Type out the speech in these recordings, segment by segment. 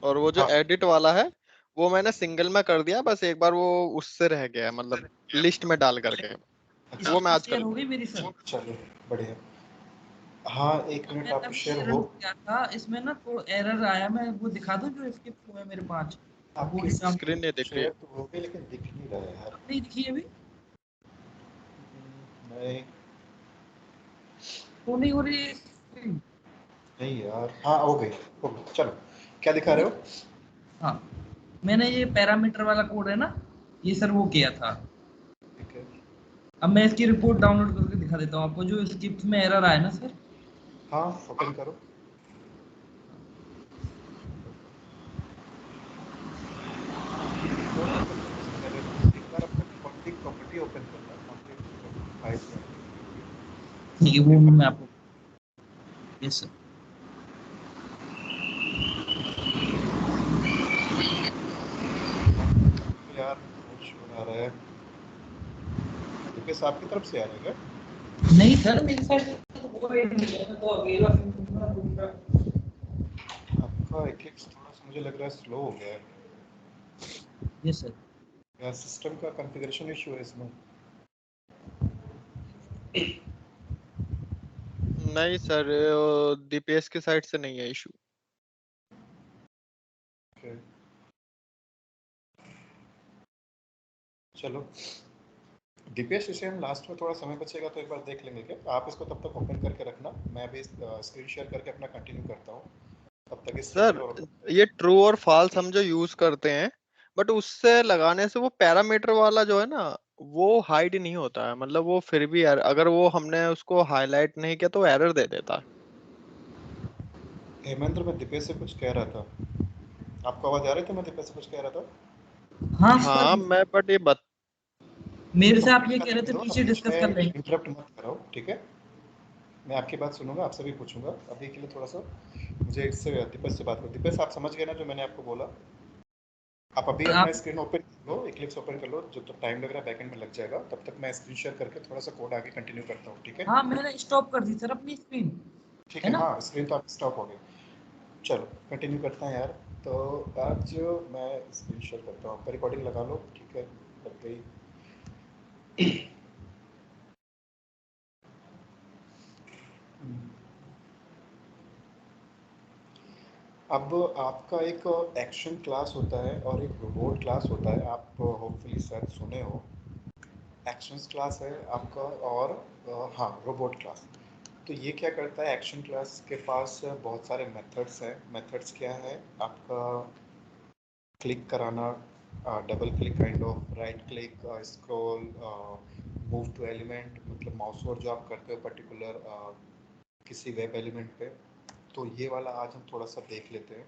और वो जो हाँ एडिट वाला है वो मैंने सिंगल में कर दिया, बस एक बार वो उससे रह गया है, मतलब लिस्ट में डाल करके। वो मैं स्क्रीन आज कर शेयर हो दूँ। गई मेरी सर। चलो बढ़िया। तो हाँ एक तो मिनट मैंने आप अभी शेयर रन हो। किया था, इसमें ना तो एरर आया, मैं वो दिखा दूं जो स्किप हुए मेरे 5 वो आपकी एग्जाम स्क्रीन नहीं दिख रही है। अब शेयर तो हो गई लेकिन दिख नहीं रहा है यार। नहीं दिखी अभी, नहीं तो नहीं हो रही screen? नहीं यार, हाँ हो गई हो गई। चलो क्या दिखा हो रहे गई। हो? हाँ, मैंने ये पैरामीटर वाला कोड है ना, ये सर वो किया था। ठीक है। अब मैं इसकी रिपोर्ट डाउनलोड करके दिखा देता हूँ आपको, जो स्किप में एरर आया ना सर। हाँ ओपन करो। कौन ओपन करो उससे पहले ना एक बार अपना कॉन्फ़िग प्रॉपर्टी ओपन करना, कॉन्फ़िग प्रॉपर्टी फाइल्स में ठीक है, वो कॉन्फ़िग मैं फाइल। आपको, यस सर। यार बहुत शोर आ रहा है। दीपेश आपकी तरफ से आ रहा है क्या? नहीं सर, मेरी साइड से तो कोई नहीं है, तो अकेला दूसरा। आपका इक्लिप्स थोड़ा सा मुझे लग रहा है स्लो हो गया है। Yes sir. या सिस्टम का कॉन्फ़िगरेशन इशू है इसमें। नहीं सर, दीपेश की साइड से नहीं है इशू। Okay. चलो दीपेश, इसे हम लास्ट में थोड़ा समय बचेगा तो एक बार देख लेंगे क्या? आप इसको तब तक ओपन करके रखना, मैं भी स्क्रीन शेयर करके अपना कंटिन्यू करता हूँ तब तक इस सर सेकंड और। ये ट्रू और फॉल्स हम जो यूज करते हैं, बट उससे लगाने से वो पैरामीटर वाला जो है ना, वो हाइड नहीं होता है। मतलब वो फिर भी अगर वो हमने उसको हाईलाइट नहीं किया तो एरर दे देता है। हेमेंद्र, मैं दीपेश से कुछ कह रहा था, आपको आवाज आ रही थी? मैं दीपेश से कुछ कह रहा था। हाँ सर, हाँ मैं बट ये मेरे से आप कंप्लीट ये कह करने रहे थे दो, पीछे अब बीच डिस्कस कर में लेंगे। इंटरप्ट मत कराओ, ठीक है? मैं आपकी बात सुनूंगा, आपसे भी पूछूंगा। अभी के लिए थोड़ा सा मुझे इससे दीपेश से बात करो। दीपेश आप समझ गए ना जो मैंने आपको बोला? आप अभी अपना आप, स्क्रीन ओपन कर लो, इक्लिप्स ओपन कर लो, जो तो टाइम लग रहा है बैकएंड में लग जाएगा। तब तक मैं स्क्रीन शेयर करके थोड़ा सा कोड आगे कंटिन्यू करता हूँ, ठीक है? हाँ मैंने स्टॉप कर दी सर अपनी स्क्रीन, ठीक है है, ना। हाँ स्क्रीन तो आप स्टॉप हो गई। चलो कंटिन्यू करते हैं यार। तो आज मैं स्क्रीन शेयर करता हूँ, आपका रिकॉर्डिंग लगा लो, ठीक है? लग गई। अब आपका एक एक्शन क्लास होता है और एक रोबोट क्लास होता है, आप होपफुली शायद सुने हो। एक्शंस क्लास है आपका, और हाँ रोबोट क्लास। तो ये क्या करता है, एक्शन क्लास के पास बहुत सारे मेथड्स हैं। मेथड्स क्या है आपका? क्लिक कराना, double click kind of, right click, scroll, move to element, मतलब माउस वर्ड जो आप करते हो पर्टिकुलर किसी वेब एलिमेंट पे। तो ये वाला आज हम थोड़ा सा देख लेते हैं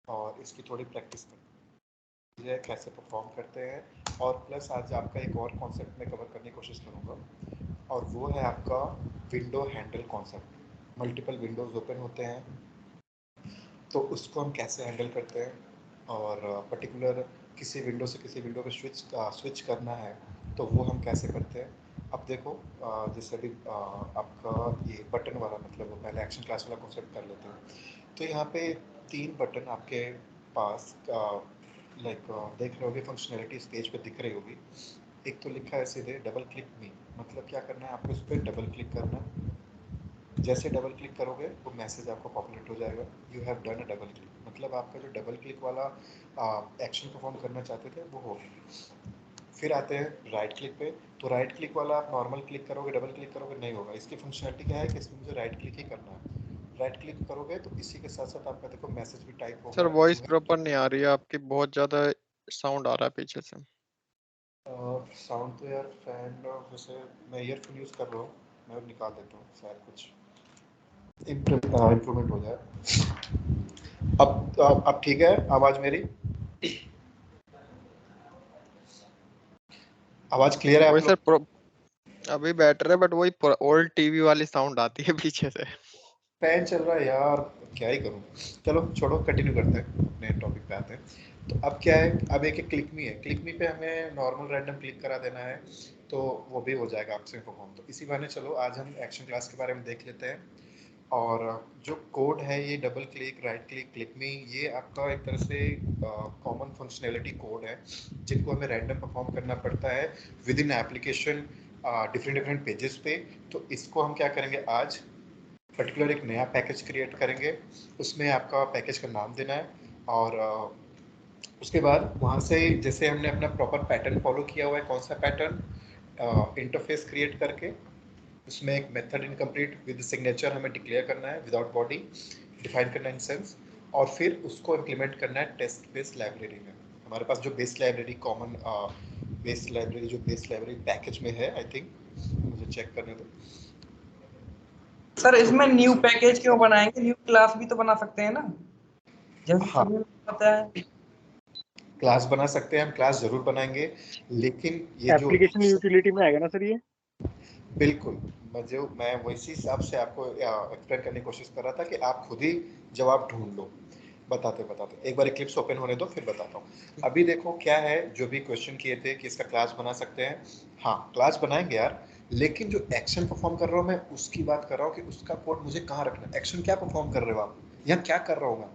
और इसकी थोड़ी प्रैक्टिस करते हैं कैसे परफॉर्म करते हैं। और प्लस आज आपका एक और कॉन्सेप्ट मैं कवर करने की कोशिश करूँगा, और वो है आपका window handle concept. Multiple Windows open होते हैं तो उसको हम कैसे हैंडल करते हैं, और पर्टिकुलर किसी विंडो से किसी विंडो पे स्विच करना है तो वो हम कैसे करते हैं। अब देखो जैसे अभी आपका ये बटन वाला, मतलब पहले एक्शन क्लास वाला कॉन्सेप्ट कर लेते हैं। तो यहाँ पे 3 बटन आपके पास लाइक देख रहे होगे, फंक्शनैलिटी इस पेज पे दिख रही होगी। एक तो लिखा है सीधे डबल क्लिक मी, मतलब क्या करना है आपको, इस पर डबल क्लिक करना है। जैसे डबल क्लिक करोगे वो मैसेज आपको पॉपुलेट हो जाएगा, you have done a double click, मतलब आपका जो डबल क्लिक वाला एक्शन परफॉर्म करना चाहते थे वो हो गया। फिर आते हैं राइट क्लिक पे। तो राइट क्लिक वाला आप नॉर्मल क्लिक करोगे, डबल क्लिक करोगे नहीं होगा। इसकी फंक्शनलिटी क्या है कि इसमें मुझे राइट क्लिक ही करना है। राइट क्लिक करोगे तो इसी के साथ साथ आपका देखो मैसेज भी टाइप सर होगा, वॉइस यू प्रॉपर नहीं आ रही है आपकी, बहुत ज्यादा साउंड आ रहा है पीछे से। साउंड तो यार फैन, वैसे मैं ईयरफोन यूज़ कर रहा हूँ, मैं निकाल देता हूँ शायद कुछ इम्प्रूवमेंट हो जाए। अब ठीक है आवाज मेरी? आवाज क्लियर है वही आप सर लोग? अभी बेटर है, बट वही ओल्ड टीवी वाली साउंड आती है पीछे से। फैन चल रहा है यार, क्या ही करूं। चलो छोड़ो, कंटिन्यू करते हैं, अपने टॉपिक पे आते हैं। तो अब क्या है, अब एक क्लिक मी है। क्लिक मी पे हमें नॉर्मल रैंडम क्लिक करा देना है तो वो भी हो जाएगा आपसे परफॉर्म। तो इसी बहाने चलो आज हम एक्शन क्लास के बारे में देख लेते हैं। और जो कोड है ये double click, right click, click मी, ये आपका एक तरह से कॉमन फंक्शनैलिटी कोड है जिनको हमें रैंडम परफॉर्म करना पड़ता है with in application different different pages पे। तो इसको हम क्या करेंगे, आज पर्टिकुलर एक नया पैकेज क्रिएट करेंगे, उसमें आपका पैकेज का नाम देना है और उसके बाद वहाँ से जैसे हमने अपना प्रॉपर पैटर्न फॉलो किया हुआ है, कौन सा पैटर्न, इंटरफेस क्रिएट करके उसमें एक मेथड इनकम्प्लीट विद सिग्नेचर हमें डिक्लेयर करना है, विदाउट बॉडी डिफाइन करना है इन सेंस, और फिर उसको इम्प्लीमेंट करना है टेस्ट बेस्ड लाइब्रेरी में। हमारे पास जो base library common base library जो बेस लाइब्रेरी पैकेज में है, आई थिंक मुझे चेक करने दो। सर इसमें न्यू पैकेज क्यों बनाएंगे, न्यू क्लास भी तो बना सकते हैं ना, जैसे हाँ, सभी को पता है। क्लास बना सकते हैं, हम क्लास जरूर बनाएंगे, लेकिन ये जो एप्लीकेशन यूटिलिटी में आएगा ना सर ये? बिल्कुल, मैं वैसी हिसाब से आपको एक्सप्लेन करने की कोशिश कर रहा था कि आप खुद ही जवाब ढूंढ लो। बताते बताते एक बार क्लिप्स ओपन होने दो, फिर बताता हूँ। अभी देखो क्या है, जो भी क्वेश्चन किए थे कि इसका क्लास बना सकते हैं, हाँ क्लास बनाएंगे यार, लेकिन जो एक्शन परफॉर्म कर रहा हूँ मैं उसकी बात कर रहा हूँ कि उसका कोड मुझे कहाँ रखना है। एक्शन क्या परफॉर्म कर रहे हो आप, यहाँ क्या कर रहा हूँ मैं?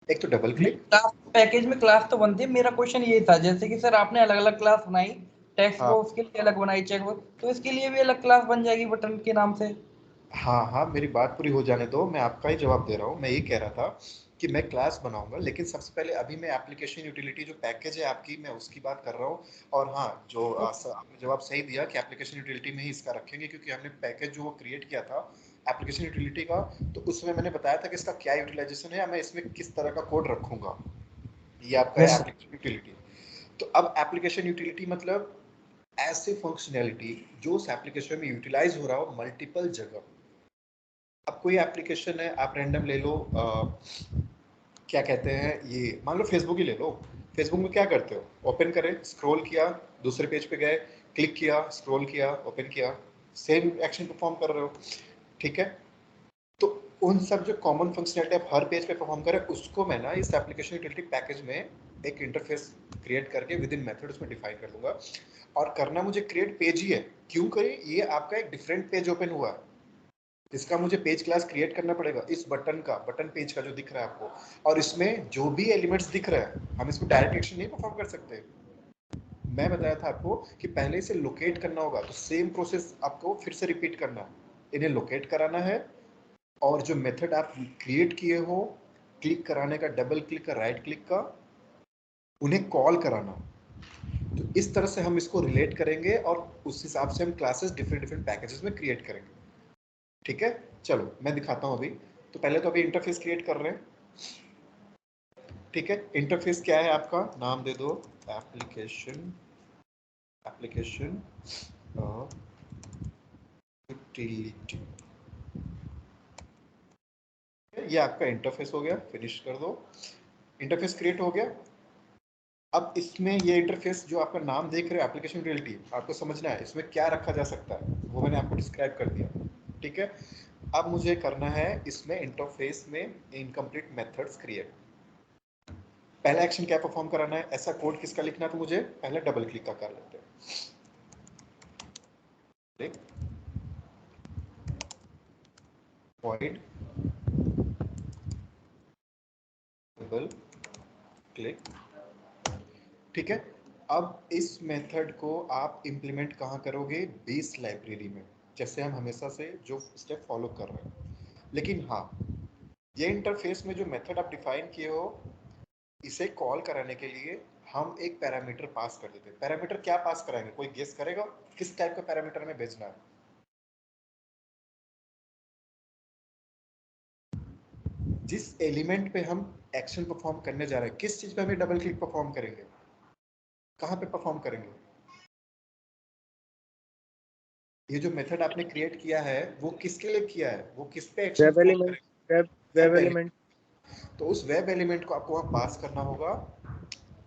एक तो डबल क्लिक। क्लास पैकेज में क्लास तो बनती है, मेरा क्वेश्चन ये था जैसे कि सर आपने अलग अलग क्लास बनाई, टेक्स्ट हाँ बॉक्स के लिए अलग बनाई, चेक बॉक्स, तो इसके लिए भी अलग क्लास बन जाएगी बटन के नाम से। हाँ हाँ, मेरी बात पूरी हो जाने दो, मैं आपका ही जवाब दे रहा हूँ। मैं ये कह रहा था कि मैं क्लास बनाऊंगा, लेकिन सबसे पहले अभी मैं एप्लीकेशन यूटिलिटी जो पैकेज है आपकी, मैं उसकी बात कर रहा हूँ। और हाँ, जो आपने जवाब सही दिया कि एप्लीकेशन यूटिलिटी में ही इसका रखेंगे, क्योंकि हमने पैकेज जो वो क्रिएट किया था एप्लीकेशन यूटिलिटी का, तो उसमें मैंने बताया था कि इसका क्या यूटिलाइजेशन है, मैं इसमें किस तरह का कोड रखूंगा। ये आपका है यस एप्लीकेशन यूटिलिटी। तो अब एप्लीकेशन यूटिलिटी मतलब ऐसे फंक्शनैलिटी जो उस एप्लीकेशन में यूटिलाइज हो रहा हो मल्टीपल जगह। अब कोई एप्लीकेशन है, आप रैंडम ले लो, क्या कहते हैं, ये मान लो फेसबुक ही ले लो। फेसबुक में क्या करते हो, ओपन करें, स्क्रॉल किया, दूसरे पेज पे गए, क्लिक किया, स्क्रॉल किया, ओपन किया, सेम एक्शन परफॉर्म कर रहे हो, ठीक है। तो उन सब जो कॉमन फंक्शनलिटी आप हर पेज पे परफॉर्म करें, उसको मैं ना इस एप्लीकेशन यूटिलिटी पैकेज में एक इंटरफेस क्रिएट करके विद इन मेथड उसमें डिफाइन कर दूंगा। और करना मुझे क्रिएट पेज ही है। क्यों करें, ये आपका एक डिफरेंट पेज ओपन हुआ है, इसका मुझे पेज क्लास क्रिएट करना पड़ेगा, इस बटन का, बटन पेज का जो दिख रहा है आपको, और इसमें जो भी एलिमेंट्स दिख रहे हैं, हम इसमें डायरेक्ट एक्शन नहीं परफॉर्म कर सकते। मैं बताया था आपको कि पहले इसे लोकेट करना होगा, तो सेम प्रोसेस आपको फिर से रिपीट करना है। इन्हें लोकेट कराना है, और जो मेथड आप क्रिएट किए हो, क्लिक कराने का, डबल क्लिक का, राइट क्लिक का, उन्हें कॉल कराना। तो इस तरह से हम इसको रिलेट करेंगे, और उस हिसाब से हम क्लासेस डिफरेंट डिफरेंट पैकेजेस में क्रिएट करेंगे, ठीक है। चलो मैं दिखाता हूँ अभी। तो पहले तो अभी इंटरफेस क्रिएट कर रहे हैं, ठीक है। इंटरफेस क्या है आपका, नाम दे दो एप्लीकेशन, एप्लीकेशन यूटिलिटी। ये आपका इंटरफेस हो गया, फिनिश कर दो। इंटरफेस क्रिएट हो गया। अब इसमें ये इंटरफेस जो आपका नाम देख रहे हो एप्लीकेशन यूटिलिटी, आपको समझना है इसमें क्या रखा जा सकता है, वो मैंने आपको डिस्क्राइब कर दिया, ठीक है। अब मुझे करना है इसमें इंटरफेस में इनकम्प्लीट मेथड्स क्रिएट। पहला एक्शन क्या परफॉर्म कराना है, ऐसा कोड किसका लिखना है, तो मुझे पहले डबल क्लिक का कर लेते हैं, देख void डबल क्लिक, ठीक है। अब इस मेथड को आप इंप्लीमेंट कहाँ करोगे, बेस लाइब्रेरी में, जैसे हम हमेशा से जो स्टेप फॉलो कर रहे हैं। लेकिन हाँ, ये इंटरफेस में जो मेथड आप डिफाइन किए हो, इसे कॉल कराने के लिए हम एक पैरामीटर पास कर देते हैं। पैरामीटर क्या पास कराएंगे, कोई गेस करेगा किस टाइप का पैरामीटर में भेजना है? जिस एलिमेंट पे हम एक्शन परफॉर्म करने जा रहे हैं, किस चीज पे हमें डबल क्लिक परफॉर्म करेंगे, कहाँ पे परफॉर्म करेंगे? ये जो मेथड आपने क्रिएट किया है वो किसके लिए किया है, वो किस पे एक्शन वेब कॉल एलिमेंट, करेंगे? Web web element. एलिमेंट। तो उस वेब एलिमेंट को आपको वहां पास करना होगा।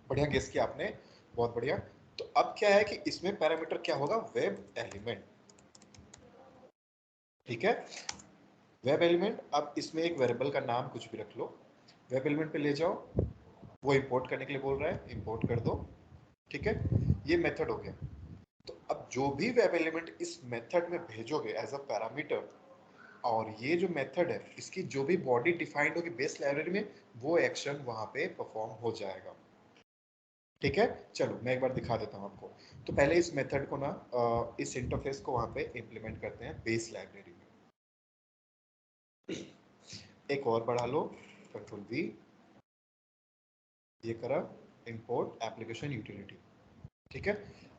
बढ़िया गेस किया आपने, बहुत बढ़िया। तो अब क्या है कि इसमें पैरामीटर क्या होगा, वेब एलिमेंट, ठीक है। वेब एलिमेंट, अब इसमें एक वेरिएबल का नाम कुछ भी रख लो, वेब एलिमेंट पे ले जाओ, वो इंपोर्ट करने के लिए बोल रहा है, इंपोर्ट कर दो, ठीक है। ये मेथड हो गया। तो अब जो भी वेब एलिमेंट इस मेथड में भेजोगे एज अ पैरामीटर, और ये जो मेथड है इसकी जो भी बॉडी डिफाइंड होगी बेस लाइब्रेरी में वो एक्शन वहां पे परफॉर्म हो जाएगा। ठीक है, चलो मैं एक बार दिखा देता हूँ आपको। तो पहले इस मेथड को ना इस इंटरफेस को वहां पे इम्प्लीमेंट करते हैं बेस लाइब्रेरी में। एक और बढ़ा लो, कंट्रोल वी, ये करा इंपोर्ट एप्लीकेशन यूटिलिटी। ठीक है,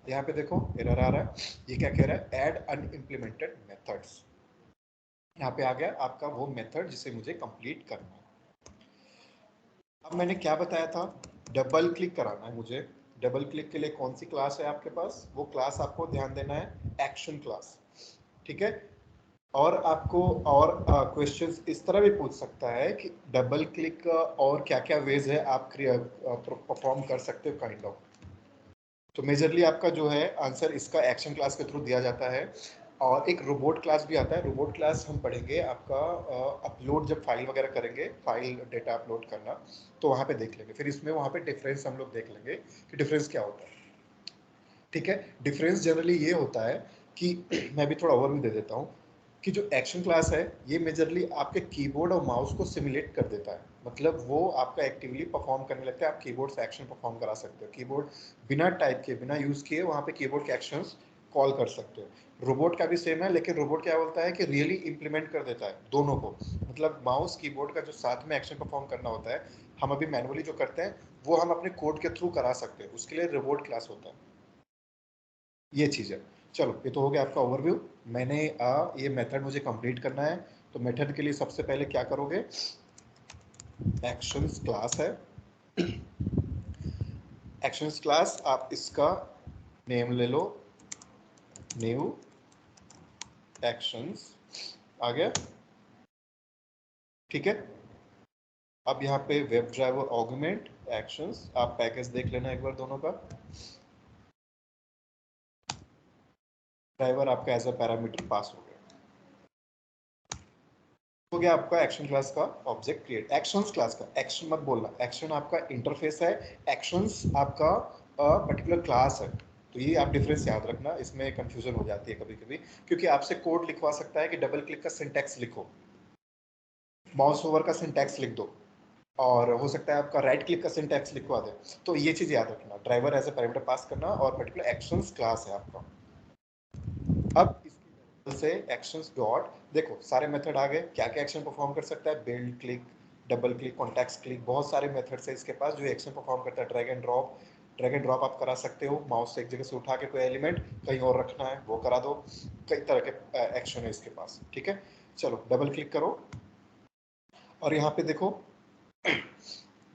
यहाँ पे देखो एरर आ रहा है, ये क्या कह रहा है, ऐड अनइम्प्लीमेंटेड मेथड्स। यहाँ पे आ गया आपका वो मेथड जिसे मुझे कंप्लीट करना है। अब मैंने क्या बताया था, डबल क्लिक कराना है मुझे। डबल क्लिक के लिए कौन सी क्लास है आपके पास, वो क्लास आपको ध्यान देना है एक्शन क्लास। ठीक है, और आपको और क्वेश्चंस इस तरह भी पूछ सकता है कि डबल क्लिक और क्या क्या वेज है आप परफॉर्म कर सकते हो काइंड ऑफ। तो मेजरली आपका जो है आंसर इसका एक्शन क्लास के थ्रू दिया जाता है। और एक रोबोट क्लास भी आता है, रोबोट क्लास हम पढ़ेंगे आपका अपलोड जब फाइल वगैरह करेंगे, फाइल डेटा अपलोड करना, तो वहाँ पे देख लेंगे। फिर इसमें वहाँ पे डिफरेंस हम लोग देख लेंगे कि डिफरेंस क्या होता है। ठीक है, डिफरेंस जनरली ये होता है कि मैं भी थोड़ा ओवरव्यू दे देता हूँ कि जो एक्शन क्लास है ये मेजरली आपके कीबोर्ड और माउस को सिमुलेट कर देता है। मतलब वो आपका एक्टिवली परफॉर्म करने लगता है, आप कीबोर्ड से एक्शन परफॉर्म करा सकते हो। कीबोर्ड बिना टाइप के, बिना यूज किए वहाँ पे कीबोर्ड के एक्शंस कॉल कर सकते हो। रोबोट का भी सेम है, लेकिन रोबोट क्या बोलता है कि रियली इंप्लीमेंट कर देता है दोनों को। मतलब माउस कीबोर्ड का जो साथ में एक्शन परफॉर्म करना होता है, हम अभी मैनुअली जो करते हैं वो हम अपने कोड के थ्रू करा सकते हैं, उसके लिए रोबोट क्लास होता है। ये चीज़ है। चलो ये तो हो गया आपका ओवरव्यू। मैंने ये मेथड मुझे कंप्लीट करना है, तो मेथड के लिए सबसे पहले क्या करोगे, एक्शंस क्लास है। एक्शंस क्लास आप इसका नेम ले लो, न्यू एक्शंस, आ गया। ठीक है, अब यहाँ पे वेब ड्राइवर ऑगमेंट एक्शंस, आप पैकेज देख लेना एक बार दोनों का। ड्राइवर आपका एज अ पैरामीटर पास हो गया। हो गया आपका एक्शन क्लास का ऑब्जेक्ट क्रिएट। एक्शंस क्लास का, एक्शन मत बोलना, एक्शन आपका इंटरफेस है, एक्शंस आपका पर्टिकुलर क्लास है। तो ये आप डिफरेंस याद रखना, इसमें कंफ्यूजन हो जाती है कभी कभी, क्योंकि आपसे कोड लिखवा सकता है कि डबल क्लिक का सिंटैक्स लिखो, माउस ओवर का सिंटैक्स लिख दो, और हो सकता है आपका राइट क्लिक का सिंटैक्स लिखवा दे। तो ये चीज याद रखना, driver as a parameter pass करना और पर्टिकुलर एक्शंस क्लास है आपका। अब से एक्शंस डॉट, देखो सारे मेथड आ गए, क्या क्या एक्शन परफॉर्म कर सकता है, build click, double click, context click, बहुत सारे मेथड्स है इसके पास जो एक्शन परफॉर्म करता है। Drag and drop, drag and drop आप करा सकते हो, माउस से एक जगह से उठा के कोई एलिमेंट कहीं और रखना है वो करा दो। कई तरह के एक्शन है इसके पास। ठीक है, चलो डबल क्लिक करो और यहाँ पे देखो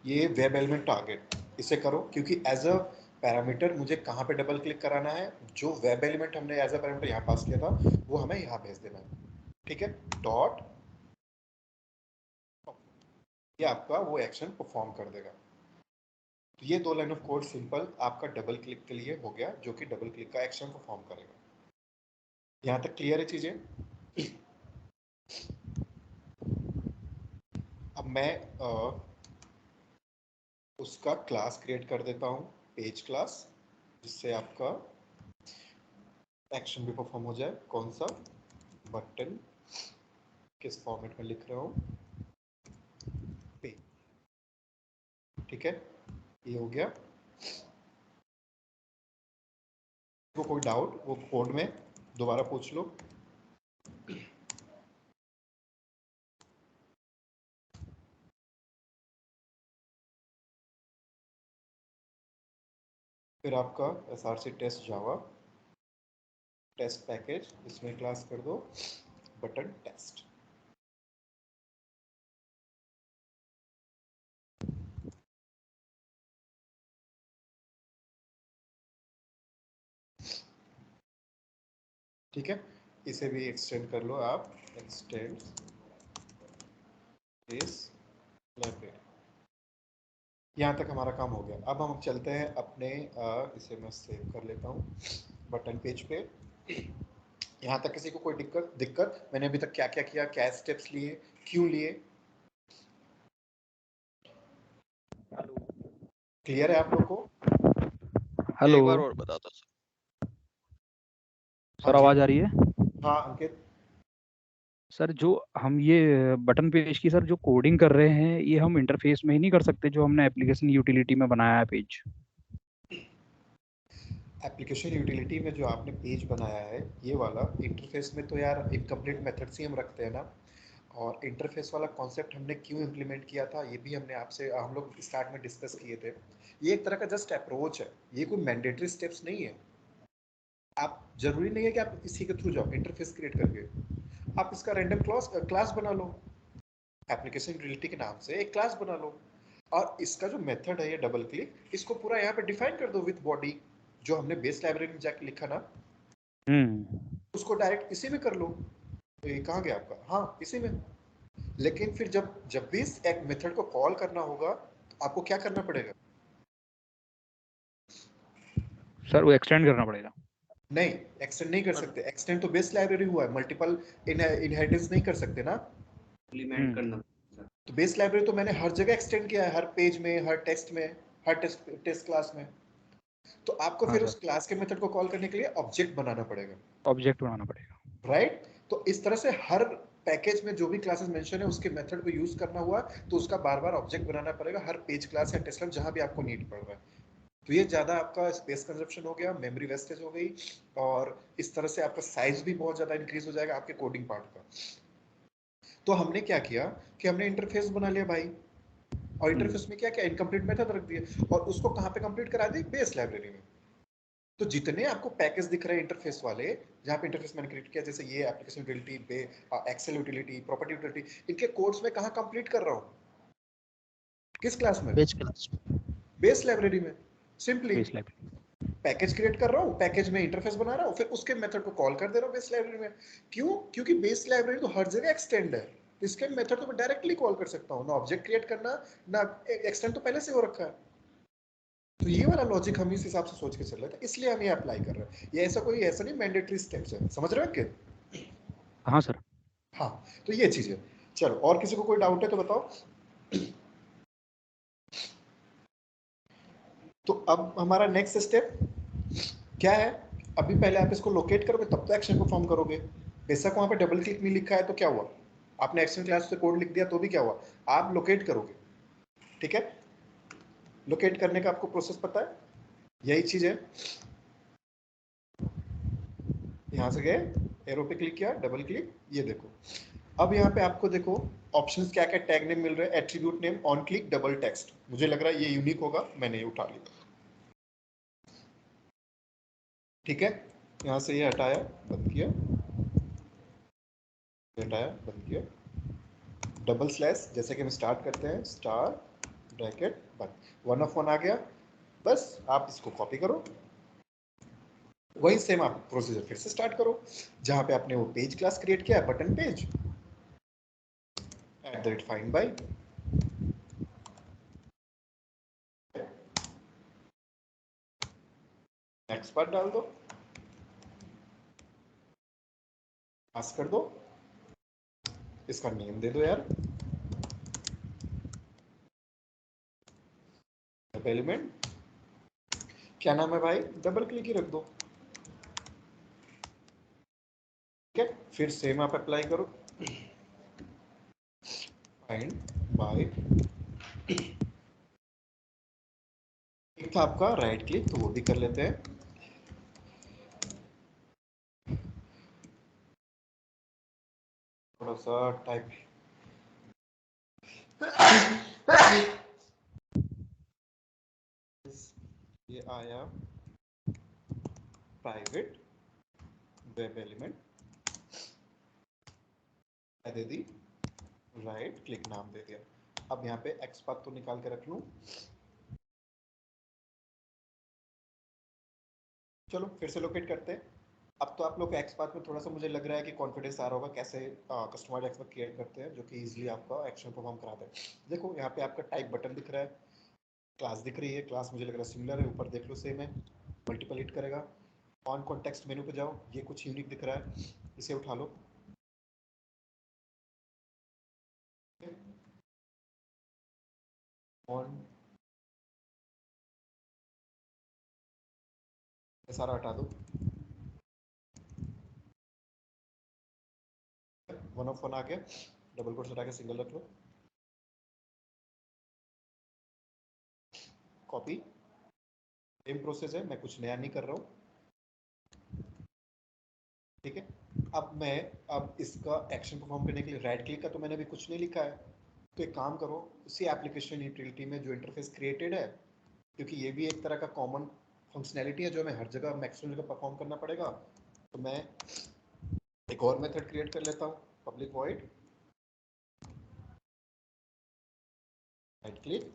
ये वेब एलिमेंट टारगेट, इसे करो, क्योंकि एज अ पैरामीटर मुझे कहाँ पे डबल क्लिक कराना है, जो वेब एलिमेंट हमने एज अ पैरामीटर यहाँ पास किया था वो हमें यहाँ भेज देना है। ठीक है, डॉट, ये आपका वो एक्शन परफॉर्म कर देगा। तो ये दो लाइन ऑफ कोड सिंपल आपका डबल क्लिक के लिए हो गया, जो कि डबल क्लिक का एक्शन परफॉर्म करेगा। यहाँ तक क्लियर है चीजें। अब मैं उसका क्लास क्रिएट कर देता हूँ, पेज क्लास, जिससे आपका एक्शन भी परफॉर्म हो जाए। कौन सा, बटन, किस फॉर्मेट में लिख रहा हूँ, पेज। ठीक है, ये हो गया। तो कोई डाउट वो कोड में दोबारा पूछ लो। फिर आपका src test java test package, इसमें क्लास कर दो बटन टेस्ट। ठीक है, इसे भी एक्सटेंड कर लो आप, एक्सटेंड दिस लाइब्रेरी। यहाँ तक हमारा काम हो गया। अब हम चलते हैं अपने इसे मैं सेव कर लेता हूँ बटन पेज पे। यहाँ तक किसी को कोई दिक्कत मैंने अभी तक क्या क्या किया, क्या स्टेप्स लिए, क्यों लिए, क्लियर है आप लोग को? हेलो एक बार और बता दो सर। सर, हाँ जी, आवाज आ रही है? हाँ अंकित। सर जो हम ये बटन पेज की सर जो कोडिंग कर रहे हैं ये हम इंटरफेस में ही नहीं कर सकते जो हमने एप्लीकेशन यूटिलिटी में बनाया है पेज। एप्लीकेशन यूटिलिटी में जो आपने पेज बनाया है ये वाला, इंटरफेस में तो यार इनकम्प्लीट मेथड्स ही हम रखते हैं ना। और इंटरफेस वाला कॉन्सेप्ट हमने क्यों इम्प्लीमेंट किया था ये भी हमने आपसे हम लोग स्टार्ट में डिस्कस किए थे। ये एक तरह का जस्ट अप्रोच है, ये कोई मैंडेटरी स्टेप्स नहीं है। आप जरूरी नहीं है कि आप इसी के थ्रू जाओ इंटरफेस क्रिएट करके। आप इसका रैंडम क्लास बना लो, एप्लीकेशन यूटिलिटी के नाम से एक क्लास बना लो। और इसका जो मेथड है ये डबल क्लिक, इसको पूरा यहाँ पे डिफाइन कर दो विद बॉडी, जो हमने बेस लाइब्रेरी में जाके लिखा ना, उसको डायरेक्ट इसी में कर लो। तो ये कहाँ गया आपका, हाँ इसी में। लेकिन फिर जब जब भी इस एक मेथड को कॉल करना होगा तो आपको क्या करना पड़ेगा? सर वो एक्सटेंड करना पड़ेगा। नहीं, एक्सटेंड नहीं कर सकते। एक्सटेंड तो बेस लाइब्रेरी हुआ है, मल्टीपल इनहेरिटेंस नहीं कर सकते ना। इम्प्लीमेंट करना। तो बेस लाइब्रेरी तो मैंने हर जगह एक्सटेंड किया है, हर पेज में, हर टेक्स्ट में, हर टेस्ट क्लास में। तो आपको हाँ फिर उस सर, क्लास के मेथड को कॉल करने के लिए ऑब्जेक्ट बनाना पड़ेगा, ऑब्जेक्ट बनाना पड़ेगा। राइट? तो इस तरह से हर पैकेज में जो भी क्लासेस मेंशन है उसके मेथड को यूज करना हुआ तो उसका बार बार ऑब्जेक्ट बनाना पड़ेगा हर पेज क्लास या टेस्ट क्लास जहां भी आपको नीड पड़ रहा है। तो ये ज्यादा आपका स्पेस कंजप्शन हो गया, मेमोरी वेस्टेज हो गई, और इस तरह से आपका साइज भी बहुत ज्यादा इंक्रीज हो जाएगा आपके कोडिंग पार्ट का। तो हमने क्या किया कि हमने इंटरफेस बना लिया भाई, और इंटरफेस में क्या क्या इनकम्प्लीट मेथड रख दिए, और उसको कहाँ पे कंप्लीट करा दी? बेस लाइब्रेरी में। तो जितने आपको पैकेज दिख रहे हैं इंटरफेस वाले, जहाँ पे इंटरफेस मैंने क्रिएट किया, जैसे ये application utility, excel utility, property utility, इनके कोड्स में कहाँ कंप्लीट कर रहा हूँ? किस क्लास में? Page class. बेस लाइब्रेरी में। Simply base library. Package create कर रहा हूँ, पैकेज में इंटरफेस बना रहा हूँ, फिर उसके मेथड को कॉल कर दे रहा हूँ बेस लाइब्रेरी में। क्यों? क्योंकि बेस लाइब्रेरी तो हर जगह एक्सटेंड है, इसके मेथड तो मैं डायरेक्टली कॉल कर सकता हूँ ना, ऑब्जेक्ट क्रिएट करना ना, एक्सटेंड तो पहले से हो रखा है। तो ये वाला लॉजिक हम इस हिसाब से सोच के चल रहे थे, इसलिए हम ये अप्लाई कर रहे हैं। ये ऐसा नहीं मैंडेटरी स्टेप्स है, समझ रहे हो क्या? हाँ सर। हाँ, तो ये चीज है। चलो, और किसी को कोई डाउट है तो बताओ। तो अब हमारा नेक्स्ट स्टेप क्या है? अभी पहले आप इसको लोकेट करोगे तब तो एक्शन परफॉर्म करोगे। बेशक वहां पे डबल क्लिक नहीं लिखा है तो क्या हुआ, आपने एक्शन क्लास से कोड लिख दिया तो भी क्या हुआ, आप लोकेट करोगे। ठीक है, लोकेट करने का आपको प्रोसेस पता है, यही चीज है। यहां से गए, एरो पे क्लिक किया, डबल क्लिक, ये देखो। अब यहाँ पे आपको देखो ऑप्शंस क्या क्या टैग नेम मिल रहे हैं, attribute name, on click, double text. मुझे लग रहा है ये यूनिक होगा, मैंने ये उठा लिया। ठीक है, यहाँ से ये हटाया, बंद किया, हटाया, बंद किया, डबल स्लैश, जैसे कि हम स्टार्ट करते हैं, स्टार ब्रैकेट बंद, 1 of 1 आ गया। बस आप इसको कॉपी करो, वही सेम आप प्रोसीजर फिर से स्टार्ट करो, जहां पे आपने वो पेज क्लास क्रिएट किया है, button page, @find by, next part डाल दो, पास कर दो, इसका नेम दे दो यार, एलिमेंट, क्या नाम है भाई, डबल क्लिक ही रख दो। ठीक है, फिर सेम आप अप्लाई करो, फाइंड बाय, एक था आपका राइट क्लिक, तो वो भी कर लेते हैं। थोड़ा सा टाइप, ये आया प्राइवेट वेब एलिमेंट, दे दी, राइट क्लिक नाम दे दिया। अब यहाँ पे एक्स पाथ तो निकाल के रख लूं। चलो फिर से लोकेट करते हैं। अब तो आप लोग एक्स पाथ में थोड़ा सा मुझे लग रहा है कि कॉन्फिडेंस आ रहा होगा कैसे कस्टमाइज एक्स पाथ क्रिएट करते हैं, जो कि इजीली आपका एक्शन परफॉर्म कराते हैं। देखो यहाँ पे आपका टाइप बटन दिख रहा है, क्लास दिख रही है, क्लास मुझे लग रहा है सिमिलर है, ऊपर देख लो सेम है, मल्टीपल हिट करेगा। ऑन कॉन्टेक्स्ट मेनू पे जाओ, ये कुछ यूनिक दिख रहा है, इसे उठा लो, ऑन, सारा हटा दो, 1 ऑफ 1 आ गया, डबल कोट्स हटा के सिंगल रख लो, कॉपी, सेम प्रोसेस है, मैं कुछ नया नहीं कर रहा हूँ, ठीक है। अब इसका एक्शन परफॉर्म करने के लिए राइट क्लिक का तो मैंने अभी कुछ नहीं लिखा है, तो एक काम करो, उसी एप्लीकेशन यूटिलिटी में जो इंटरफेस क्रिएटेड है, क्योंकि ये भी एक तरह का कॉमन फंक्शनैलिटी है जो हमें हर जगह मैक्सिमम जगह परफॉर्म करना पड़ेगा, तो मैं एक और मेथड क्रिएट कर लेता हूँ, पब्लिक वॉइड राइट क्लिक,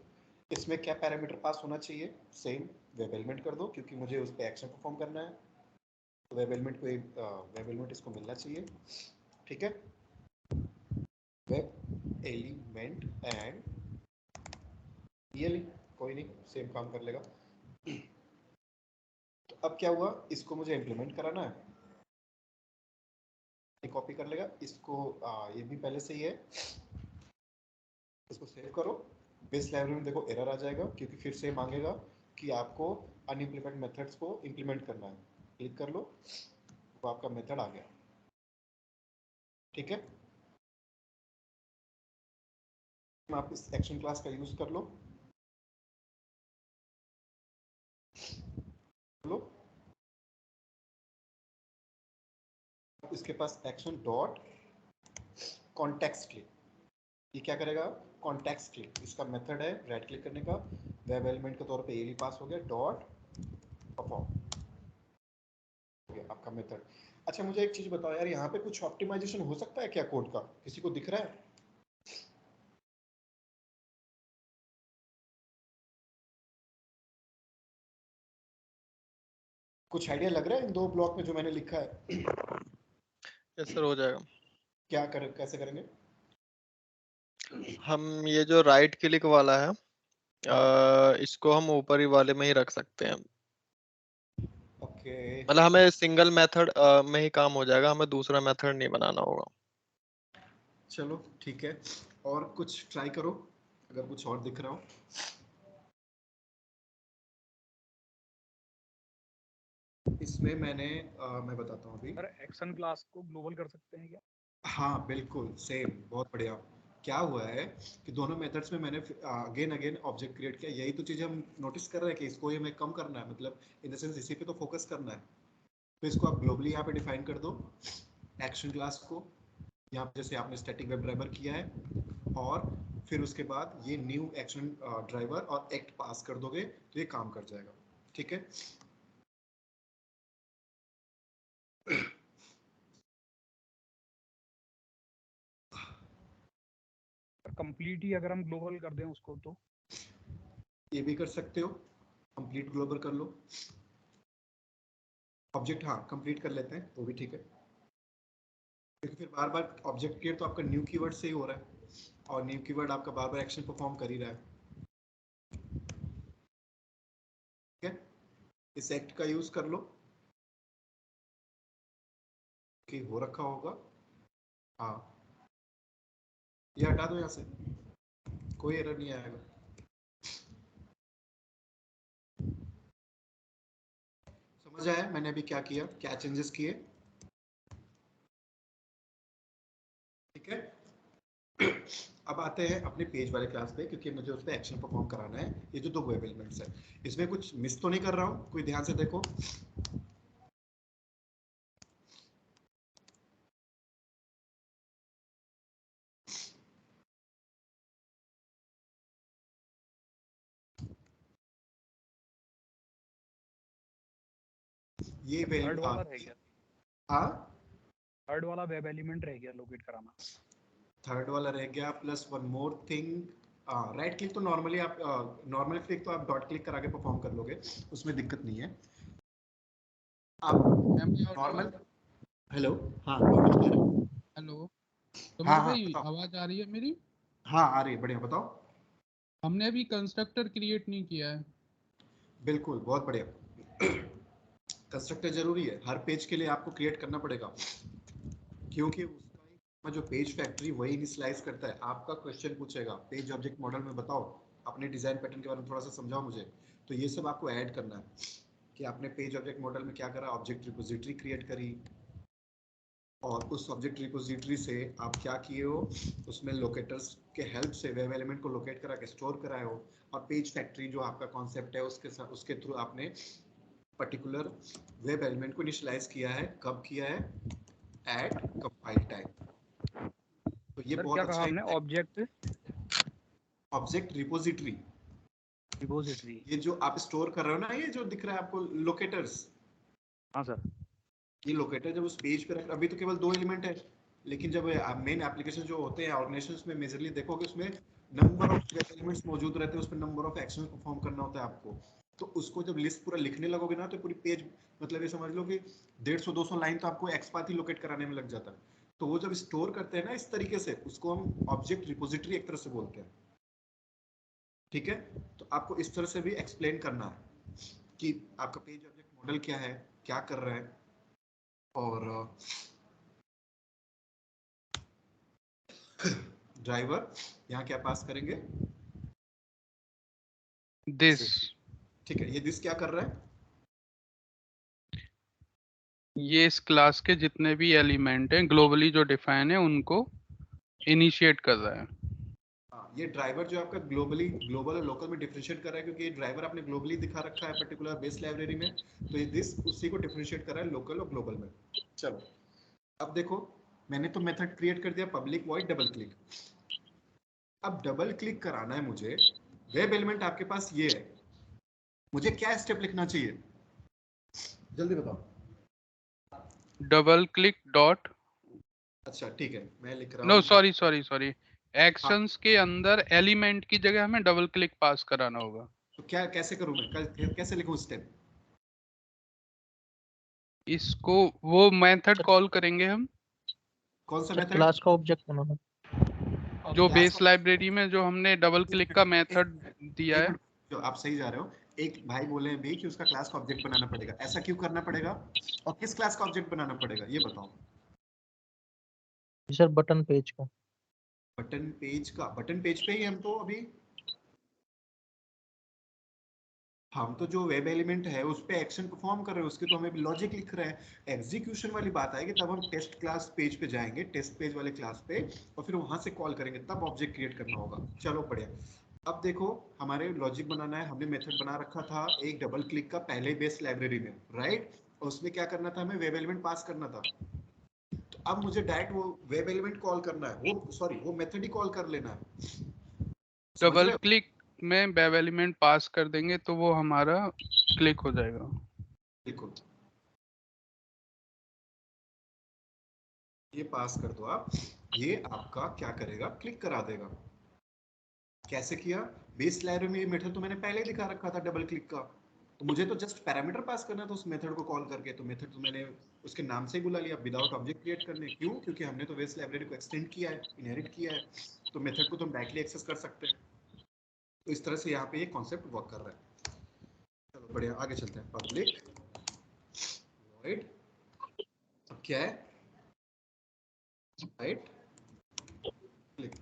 इसमें क्या पैरामीटर पास होना चाहिए, सेम वेब एलिमेंट कर दो, क्योंकि मुझे उस पर एक्शन परफॉर्म करना है, तो वेब एलिमेंट को वेब एलिमेंट इसको मिलना चाहिए, ठीक है। वेब एलिमेंट एंड कोई नहीं, सेम काम कर लेगा। तो अब क्या हुआ, इसको मुझे इम्प्लीमेंट कराना है, कॉपी कर लेगा इसको, ये भी पहले से ही है, इसको सेव करो, बेस लाइब्रेरी में देखो एरर आ जाएगा, क्योंकि फिर से मांगेगा कि आपको अनइम्प्लीमेंट मेथड्स को इम्प्लीमेंट करना है, क्लिक कर लो, तो आपका मेथड आ गया, ठीक है। आप इस एक्शन क्लास का यूज कर लो, इसके पास एक्शन डॉट कॉन्टेक्स्ट क्लिक, ये क्या करेगा, कॉन्टेक्स्ट क्लिक इसका मेथड है, राइट क्लिक करने का, वेब एलिमेंट के तौर पे एली पास हो गया, डॉट परफॉर्म हो गया आपका मेथड। अच्छा मुझे एक चीज बताओ यार, यहाँ पे कुछ ऑप्टिमाइजेशन हो सकता है क्या कोड का, किसी को दिख रहा है? कुछ आइडिया लग रहा है इन दो ब्लॉक में जो मैंने लिखा है? यस सर, हो जाएगा। क्या कर कैसे करेंगे? हम ये जो राइट क्लिक वाला है, इसको हम ऊपर ही वाले में ही रख सकते हैं, ओके मतलब हमें सिंगल मेथड में ही काम हो जाएगा, हमें दूसरा मेथड नहीं बनाना होगा। चलो ठीक है, और कुछ ट्राई करो अगर कुछ और दिख रहा हो। इसमें मैं बताता हूँ अभी। सर एक्शन क्लास को ग्लोबल कर सकते हैं क्या? हाँ बिल्कुल सेम, बहुत बढ़िया। क्या हुआ है कि दोनों मेथड्स में मैंने अगेन अगेन ऑब्जेक्ट क्रिएट किया, यही तो चीज़ हम नोटिस कर रहे हैं कि इसको ये हमें कम करना है, मतलब इन द सेंस इसी पे तो फोकस करना है, तो इसको आप ग्लोबली यहाँ पे डिफाइन कर दो एक्शन क्लास को, यहाँ पे जैसे आपने स्टैटिक वेब ड्राइवर किया है, और फिर उसके बाद ये न्यू एक्शन ड्राइवर और एक्ट पास कर दोगे तो ये काम कर जाएगा, ठीक है। कंप्लीट ही अगर हम ग्लोबल कर दें उसको तो? ये भी कर सकते हो, कंप्लीट ग्लोबल कर लो, ऑब्जेक्ट हाँ कंप्लीट कर लेते हैं वो भी ठीक है, क्योंकि फिर बार बार ऑब्जेक्ट क्रिएट तो आपका न्यू कीवर्ड से ही हो रहा है, और न्यू कीवर्ड आपका बार बार एक्शन परफॉर्म कर ही रहा है, ठीक है। इस एक्ट का यूज कर लो कि हो रखा होगा, हाँ ये हटा दो यहाँ से, कोई एरर नहीं आएगा। समझ आया मैंने अभी क्या किया, क्या चेंजेस किए, ठीक है। अब आते हैं अपने पेज वाले क्लास पे, क्योंकि मुझे उस पर एक्शन परफॉर्म कराना है। ये जो दो वेब एलिमेंट्स है, इसमें कुछ मिस तो नहीं कर रहा हूँ, कोई ध्यान से देखो। ये थर्ड वाला रह गया, हाँ थर्ड वाला वेब एलिमेंट रह गया लोकेट कराना। थर्ड वाला रह गया, plus one more thing, right click तो नॉर्मली आप नॉर्मल क्लिक तो आप डॉट क्लिक करा के परफॉर्म कर लोगे, उसमें दिक्कत नहीं है। आप नॉर्मल, हेलो हाँ हेलो, तो हाँ मेरे हाँ भाई बताओ, आवाज आ रही है मेरी? हाँ आ रही है, बढ़िया बताओ। हमने अभी कंस्ट्रक्टर क्रिएट नहीं किया है। बिल्कुल बहुत बढ़िया, कंस्ट्रक्टर जरूरी है, हर पेज के लिए आपको क्रिएट करना पड़ेगा, क्योंकि उसका जो पेज फैक्ट्री वही इनिशियलाइज करता है। आपका क्वेश्चन पूछेगा पेज ऑब्जेक्ट मॉडल में बताओ अपने डिजाइन पैटर्न के बारे में थोड़ा सा समझाओ मुझे, तो ये सब आपको ऐड करना है कि आपने पेज ऑब्जेक्ट मॉडल में क्या करा, ऑब्जेक्ट रिपोजिटरी क्रिएट करी, और उस ऑब्जेक्ट रिपोजिटरी से आप क्या किए हो, उसमें लोकेटर्स के हेल्प से वेब एलिमेंट को लोकेट करा के स्टोर कराए हो, और पेज फैक्ट्री जो आपका कॉन्सेप्ट है उसके साथ उसके थ्रू आपने पर्टिकुलर वेब एलिमेंट को इनिशियलाइज किया है। कब किया है? Eight compile time. तो ये सर बहुत क्या कहा अच्छा हमने? Object repository, repository. ये जो आप स्टोर कर रहे हो ना, ये जो दिख रहा है आपको लोकेटर्स, हाँ सर। ये लोकेटर जब उस पेज पे रख, अभी तो केवल 2 एलिमेंट है, लेकिन जब मेन एप्लीकेशन जो होते हैं ऑर्गेनाइजेशंस में मेजरली देखोगे उसमें नंबर ऑफ वेब एलिमेंट्स मौजूद रहते हैं, उस पर नंबर ऑफ एक्शंस परफॉर्म करना होता है आपको। तो उसको जब लिस्ट पूरा लिखने लगोगे ना, तो पूरी पेज, मतलब ये समझ लो कि 150-200 लाइन तो आपको एक्सपाथ ही लोकेट कराने में लग जाता है। तो वो जब स्टोर करते हैं ना इस तरीके से, उसको हम ऑब्जेक्ट रिपोजिटरी एक तरह से बोलते हैं। ठीक है, तो आपको इस तरह से भी एक्सप्लेन करना है कि आपका पेज ऑब्जेक्ट मॉडल क्या है, क्या कर रहा है। और ड्राइवर यहाँ क्या पास करेंगे? दिस। ठीक है, ये दिस क्या कर रहा है? ये इस क्लास के जितने भी एलिमेंट हैं ग्लोबली जो डिफाइन है उनको इनिशिएट कर रहा है। हाँ, ये ड्राइवर जो आपका ग्लोबल और लोकल में डिफरेंशिएट कर रहा है, क्योंकि ये ड्राइवर आपने ग्लोबली दिखा रखा है पर्टिकुलर बेस लाइब्रेरी में, तो ये दिस उसी को डिफरेंशिएट कर रहा है लोकल और ग्लोबल में। चलो अब देखो, मैंने तो मेथड क्रिएट कर दिया पब्लिक वॉइड डबल क्लिक। अब डबल क्लिक कराना है मुझे, वेब एलिमेंट आपके पास ये है, मुझे क्या स्टेप लिखना चाहिए जल्दी बताओ। डबल क्लिक डॉट, अच्छा ठीक है, मैं लिख रहा नो हूँ। सॉरी एक्शंस के अंदर एलिमेंट की जगह हमें डबल क्लिक पास कराना होगा। तो क्या कैसे करूँ मैं, कैसे लिखूँ स्टेप? इसको वो मेथड कॉल करेंगे हम, कौन सा मेथड? क्लास का ऑब्जेक्ट बनाना। जो क्लास बेस लाइब्रेरी में जो हमने डबल क्लिक का मेथड दिया है। जो आप सही जा रहे हो, एक भाई बोले हैं भी कि उसका क्लास का ऑब्जेक्ट बनाना पड़ेगा, ऐसा क्यों करना पड़ेगा और किस क्लास का ऑब्जेक्ट बनाना पड़ेगा ये बताओ। सर बटन पेज का। बटन पेज का, बटन पेज पे ही हम तो अभी, हम तो जो वेब एलिमेंट है उस पे एक्शन परफॉर्म कर रहे हैं, उसके तो हमें लॉजिक लिख रहे हैं। एग्जीक्यूशन वाली बात आएगी तब हम टेस्ट क्लास पेज पे जाएंगे, टेस्ट पेज वाले क्लास पे, और फिर वहां से कॉल करेंगे, तब ऑब्जेक्ट क्रिएट करना होगा। चलो बढ़िया। अब देखो, हमारे लॉजिक बनाना है, हमने मेथड बना रखा था एक डबल क्लिक का पहले बेस लाइब्रेरी में, राइट? और उसमें क्या करना था, हमें वेब एलिमेंट पास करना था। तो अब मुझे डायरेक्ट वो वेब एलिमेंट कॉल करना है, वो सॉरी वो मेथड ही कॉल कर लेना है। समझ डबल रहे हो? क्लिक में वेब एलिमेंट पास कर देंगे तो वो हमारा क्लिक हो जाएगा। बिल्कुल, ये पास कर दो आप, ये आपका क्या करेगा, क्लिक करा देगा। कैसे किया? बेस लाइब्रेरी में ये मेथड तो मैंने पहले ही दिखा रखा था डबल क्लिक का, तो मुझे तो जस्ट पैरामीटर पास करना था उस मेथड को कॉल करके, तो मेथड तो मैंने उसके नाम से ही बुला लिया विदाउट ऑब्जेक्ट क्रिएट करने। क्यों? क्योंकि हमने तो बेस लाइब्रेरी को एक्सटेंड किया है, इनहेरिट किया है, तो मेथड को तो हम डायरेक्टली एक्सेस कर सकते हैं। तो इस तरह से यहाँ पे ये कॉन्सेप्ट वर्क कर रहा है। चलो बढ़िया, आगे चलते हैं। पब्लिक वॉइड, अब क्या है, राइट क्लिक।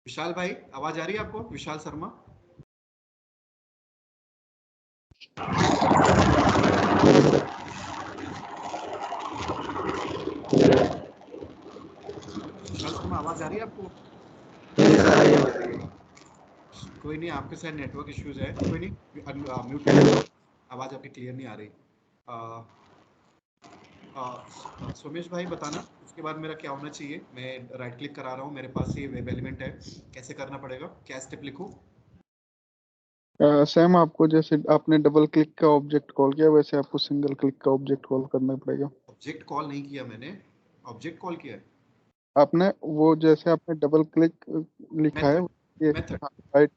विशाल भाई आवाज आ रही है आपको? विशाल शर्मा, विशाल शर्मा आवाज आ रही है आपको? कोई नहीं, आपके साथ नेटवर्क इश्यूज है, कोई नहीं, म्यूट कर, आवाज आपकी क्लियर नहीं आ रही। सोमेश भाई बताना उसके बाद मेरा क्या होना चाहिए। मैं राइट क्लिक करा रहा हूँ, मेरे पास ये वेब एलिमेंट है, कैसे करना पड़ेगा, क्या स्टेप लिखूं? सेम आपको जैसे आपने डबल क्लिक का ऑब्जेक्ट कॉल किया वैसे आपको सिंगल क्लिक का ऑब्जेक्ट कॉल करना पड़ेगा। ऑब्जेक्ट कॉल नहीं किया मैंने, ऑब्जेक्ट कॉल किया है आपने वो जैसे आपने डबल क्लिक लिखा है मेथड, ये मेथड। राइट।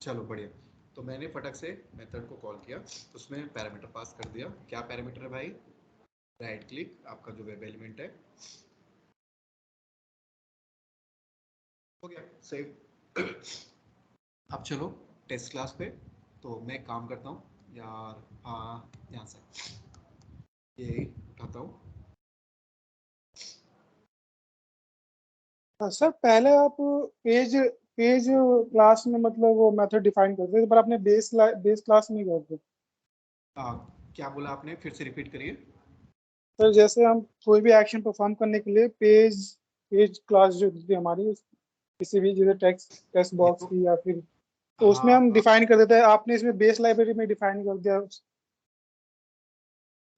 चलो बढ़िया, तो मैंने फटक से मेथड को कॉल किया, उसमें पैरामीटर पास कर दिया। क्या पैरामीटर है भाई? राइट क्लिक, आपका जो वेब एलिमेंट है, हो गया सेव। अब चलो टेस्ट क्लास पे, तो मैं काम करता हूँ यार, हाँ यहाँ से ये उठाता हूँ। सर पहले आप पेज पेज क्लास में मतलब वो मेथड डिफाइन करते थे, पर आपने बेस क्लास नहीं करते। क्या बोला आपने, फिर से रिपीट करिए। तो जैसे हम कोई भी एक्शन परफॉर्म करने के लिए पेज क्लास जो होती है हमारी, किसी भी जैसे टेक्स्ट बॉक्स की या फिर, तो उसमें हम डिफाइन कर देते हैं। आपने इसमें बेस लाइब्रेरी में डिफाइन कर दिया।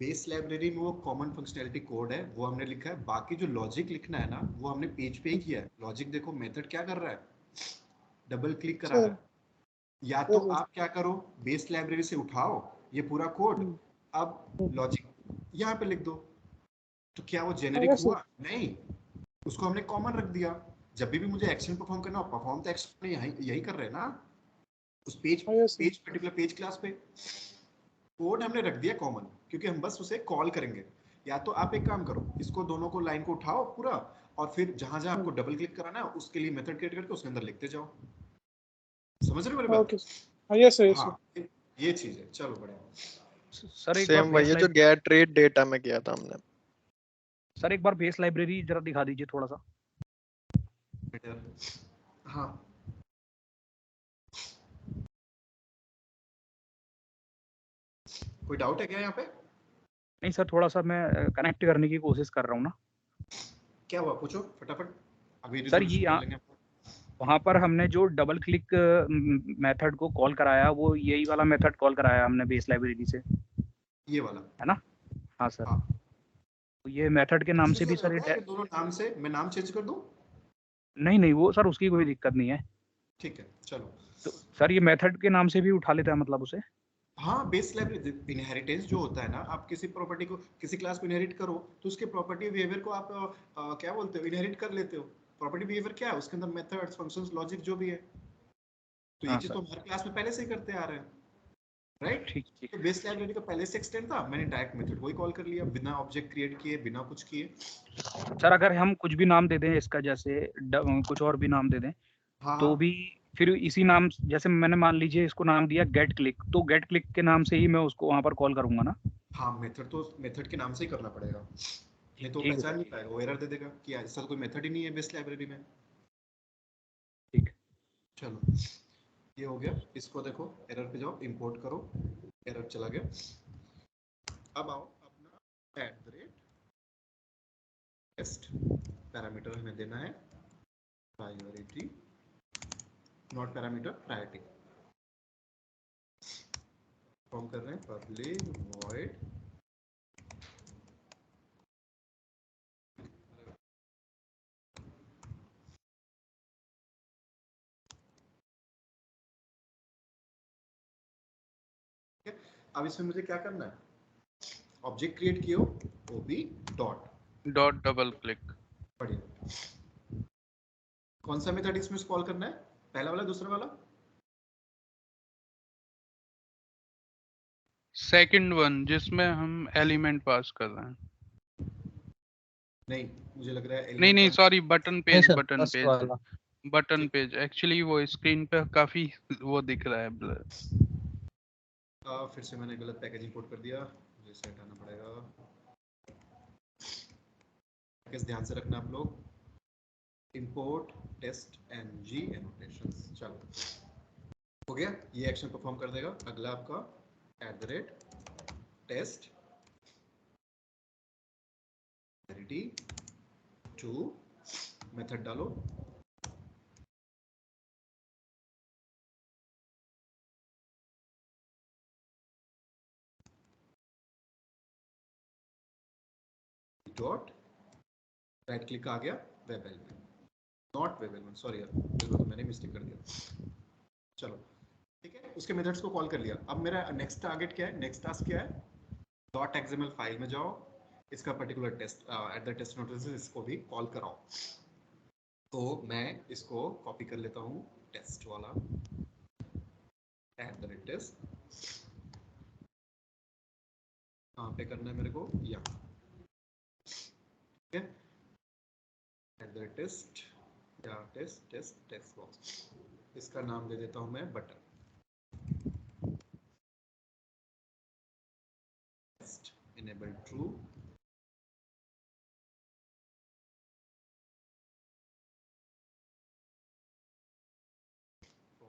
बेस लाइब्रेरी में वो कॉमन फंक्शनैलिटी कोड है, वो हमने लिखा है। बाकी जो लॉजिक लिखना है ना, वो हमने पेज पे ही किया है। लॉजिक देखो, मेथड क्या कर रहा है, डबल क्लिक करा रहा है। या तो आप क्या करो, बेस लाइब्रेरी से उठाओ ये पूरा कोड, अब लॉजिक यहाँ पे लिख दो। तो क्या वो जेनेरिक हुआ? नहीं, उसको हमने कॉमन रख दिया। जब भी मुझे एक्शन परफॉर्म करना हो, परफॉर्म तो एक्शन यही कर रहे हैं ना, उस पर्टिकुलर पेज क्लास पे। कोड हमने रख दिया कॉमन, क्योंकि हम बस उसे कॉल करेंगे। या तो आप एक काम करो, इसको दोनों को लाइन को उठाओ पूरा, और फिर जहां जहां आपको डबल क्लिक कराना है उसके लिए मेथड क्रिएट करके उसके अंदर लिखते जाओ। समझ रहे हो मेरी बात? हाँ, ये चीज है। चलो बढ़िया। सर एक सेम वही है जो गेट रीड डेटा में किया था हमने। सर एक बार बेस लाइब्रेरी जरा दिखा दीजिए थोड़ा सा। हाँ, कोई डाउट है क्या यहाँ पे? नहीं सर, थोड़ा सा मैं कनेक्ट करने की कोशिश कर रहा हूँ ना। क्या हुआ, पूछो फटाफट, अभी सर रिजोल्यूशन कर लेंगे। वहाँ पर हमने जो डबल क्लिक मेथड को कॉल कराया, वो यही वाला मेथड कॉल कराया हमने बेस लाइब्रेरी से, ये वाला है ना? हाँ सर। हाँ। तो ये मेथड के नाम से भी सर ये दोनों नाम से मैं नाम चेंज कर दूं? नहीं वो सर उसकी कोई दिक्कत नहीं है। ठीक है, चलो। तो सर ये मेथड के नाम से भी उठा लेता है मतलब उसे? हाँ, बेस लाइब्रेरी इनहेरिटेंस जो होता है ना, आप किसी प्रॉपर्टी को, किसी क्लास को इनहेरिट करो, तो उसके प्रॉपर्टी बिहेवियर को आप क्या बोलते हो, इनहेरिट कर लेते हो। प्रॉपर्टी बिहेवियर क्या है, उसके अंदर मेथड्स, फंक्शंस, लॉजिक जो भी है। तो ये चीज तो हर क्लास में पहले से ही करते आ रहे हैं, राइट? ठीक। तो बेस लाइब्रेरी का पहले से एक्सटेंड था, मैंने डायरेक्ट मेथड को ही कॉल कर लिया, बिना ऑब्जेक्ट क्रिएट किए, बिना कुछ किए। सर अगर हम कुछ भी नाम दे दें इसका, जैसे कुछ और भी नाम दे दें, तो भी फिर इसी नाम, जैसे मैंने मान लीजिए इसको नाम दिया गेट क्लिक, तो गेट क्लिक के नाम से ही मैं उसको वहां पर कॉल करूंगा ना? हाँ, मेथड तो मेथड के नाम से ही करना पड़ेगा, नहीं तो ठीक है पहचान सर, नहीं पाएगा, वो एरर दे देगा कि ऐसा कोई मेथड ही नहीं है बेस लाइब्रेरी में। ठीक। चलो, ये हो गया। इसको देखो, एरर पे जाओ, इंपोर्ट करो, एरर चला गया। अब आओ अपना @test पैरामीटर हमें देना है priority, not parameter, priority. Form कर रहे हैं पब्लिक वॉइड अब इसमें मुझे क्या करना है, ऑब्जेक्ट क्रिएट किए हो, ओबी डॉट डबल क्लिक। बढ़िया। कौन सा मेथड इसमें कॉल करना है, पहला वाला, दूसरा वाला? सेकंड वन, जिसमें हम एलिमेंट पास कर रहे हैं। नहीं, मुझे लग रहा है नहीं सॉरी, बटन पेज वाला। पेज एक्चुअली वो स्क्रीन पे काफी वो दिख रहा है ब्लर। फिर से मैंने गलत पैकेज इंपोर्ट कर दिया, मुझे इसे हटाना पड़ेगा। पैकेज ध्यान से रखना आप लोग, इंपोर्ट टेस्ट ng एनोटेशंस। चलो, हो गया, ये एक्शन परफॉर्म कर देगा। अगला आपका @test टू मेथड डालो, डॉट, राइट क्लिक आ गया, web element, not web element, sorry यार, तो मैंने मिस्टेक कर दिया। चलो ठीक है, उसके मेथड्स को कॉल कर लिया। अब मेरा नेक्स्ट टारगेट क्या है, नेक्स्ट टास्क क्या है, .xml फाइल में जाओ, इसका पर्टिकुलर टेस्ट @test नोटिस इसको भी कॉल कराओ। तो मैं इसको कॉपी कर लेता हूँ, टेस्ट वाला @test, कहाँ पे करना है मेरे को, यहाँ, ठीक है, @test या टेस्ट बॉक्स, इसका नाम दे देता हूँ मैं button, enable true,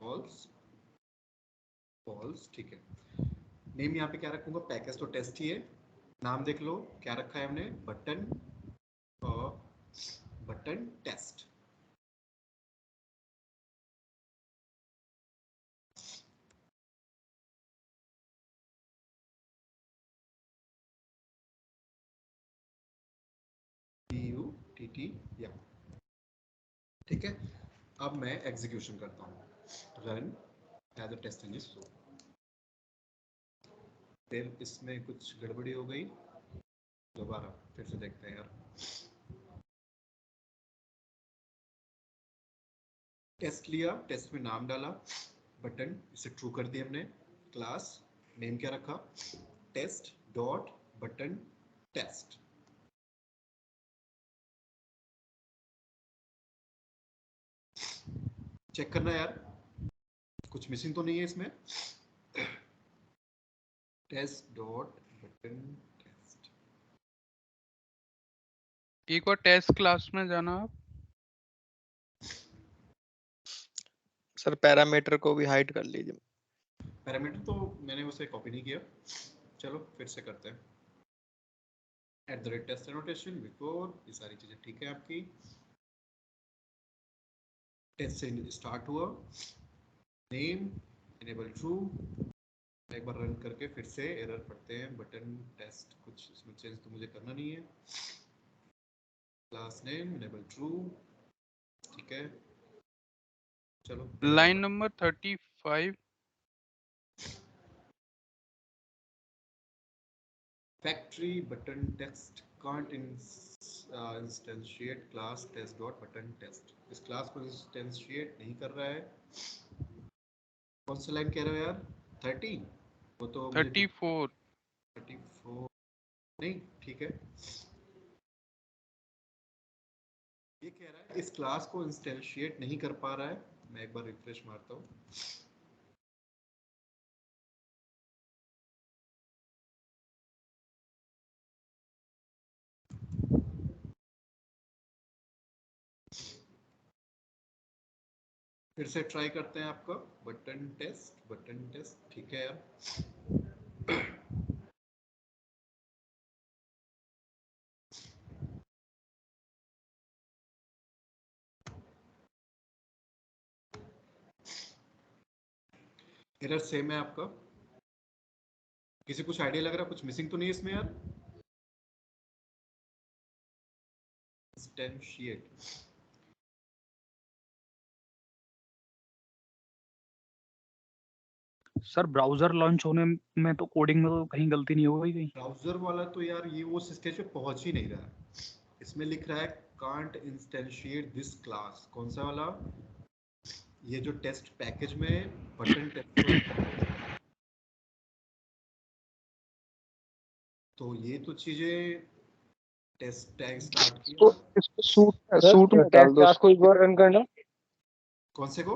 false false, ठीक है। नेम यहाँ पे क्या रखूंगा, पैकेज तो टेस्ट ही है। नाम देख लो क्या रखा है हमने, बटन और बटन टेस्ट। TUTT या, ठीक है। अब मैं एग्जीक्यूशन करता हूँ, run as a test engine show. फिर इसमें कुछ गड़बड़ी हो गई, दोबारा फिर से देखते हैं यार। टेस्ट लिया, टेस्ट में नाम डाला, बटन इसे ट्रू कर दिया हमने। क्लास नेम क्या रखा, test dot button test. Check करना यार कुछ मिसिंग तो नहीं है इसमें। Test dot button test. एक बार टेस्ट क्लास में जाना आप। सर पैरामीटर को भी हाइड कर लीजिए। पैरामीटर तो मैंने उसे कॉपी नहीं किया, चलो फिर से करते हैं। @test annotation बिफोर, ये सारी चीजें ठीक है आपकी। टेस्ट से स्टार्ट हुआ, नेम इनेबल ट्रू। एक बार रन करके फिर से एरर पढ़ते हैं, बटन टेस्ट, कुछ इसमें चेंज तो मुझे करना नहीं है। क्लास नेम इनेबल ट्रू, ठीक है। चलो line number 35। factory button text can't instantiate class test dot button test। इस क्लास को इंस्टेंशिएट नहीं कर रहा है। कौन सा लाइन कह रहे हो यार, 30? वो तो 34 34 नहीं, ठीक है। ये कह रहा है इस क्लास को इंस्टेंशिएट नहीं कर पा रहा है। मैं एक बार रिफ्रेश मारता हूँ। फिर से ट्राई करते हैं आपका बटन टेस्ट, ठीक है यार। एरर सेम है आपका। किसी कुछ आइडिया लग रहा है कुछ मिसिंग तो नहीं है इसमें यार? इंस्टेंशिएट, सर ब्राउजर लॉन्च होने में तो कोडिंग में तो कहीं गलती नहीं हो गई कहीं? ब्राउजर वाला तो यार ये वो स्टेज पे पहुंच ही नहीं रहा है। इसमें लिख रहा है कांट इंस्टेंशिएट दिस क्लास। कौन सा वाला, ये जो टेस्ट पैकेज में बटन टेस्ट, तो ये तो चीजें टेस्ट टैग स्टार्ट इसको किया। इसको सूट में डाल दो। क्लास को एक बार रन करना, कौन से को?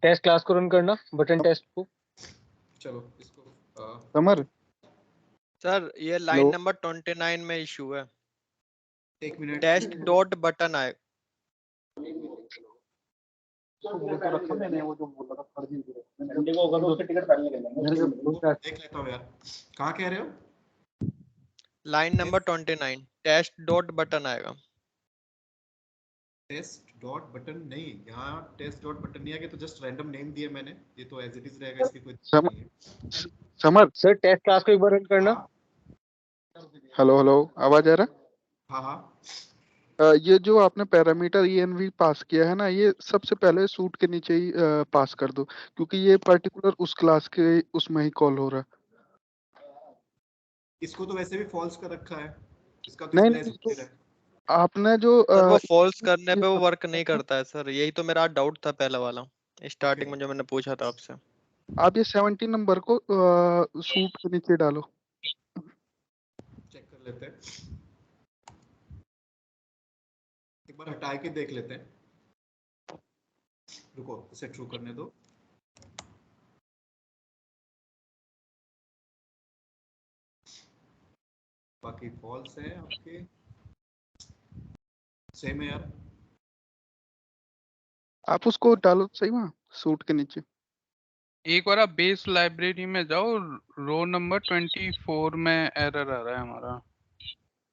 टेस्ट क्लास को रन करना, बटन टेस्ट को। चलो इसको समर, सर ये लाइन नंबर 29 में इशू है। एक मिनट, टेस्ट डॉट बटन आए। देख लेता हूँ यार, कहाँ कह रहे हो? Line number 29 test dot button आएगा। टेस्ट डॉट बटन नहीं, यहाँ टेस्ट डॉट बटन नहीं आएगा, तो जस्ट रैंडम नेम दिया मैंने, ये तो एज इट इज रहेगा, इसकी कोई दिक्कत नहीं है। समर सर टेस्ट क्लास को एक बार रन करना। हेलो हेलो, आवाज आ रहा? हाँ हाँ, ये जो आपने पैरामीटर env पास किया है ना, ये सबसे पहले सूट के नीचे ही पास कर दो, क्योंकि ये पर्टिकुलर उस क्लास के उसमें ही कॉल हो रहा है। इसको तो वैसे भी फॉल्स कर रखा है, इसका तो नहीं इसमें नहीं, एज तो इट इज है। आपने जो सर वो फॉल्स करने पे वो वर्क नहीं करता है सर, यही तो मेरा डाउट था पहला वाला, स्टार्टिंग में जो मैंने पूछा था आपसे। आप ये 70 नंबर को सूट के नीचे डालो। चेक कर लेते हैं, एक बार हटा के देख लेते हैं। रुको, इसे ट्रू करने दो। बाकी फॉल्स है आपके, सेम है यार। आप उसको डालो सही वहाँ। सूट के नीचे। एक बार आप बेस लाइब्रेरी में जाओ, रो नंबर 24 में एरर आ रहा है हमारा।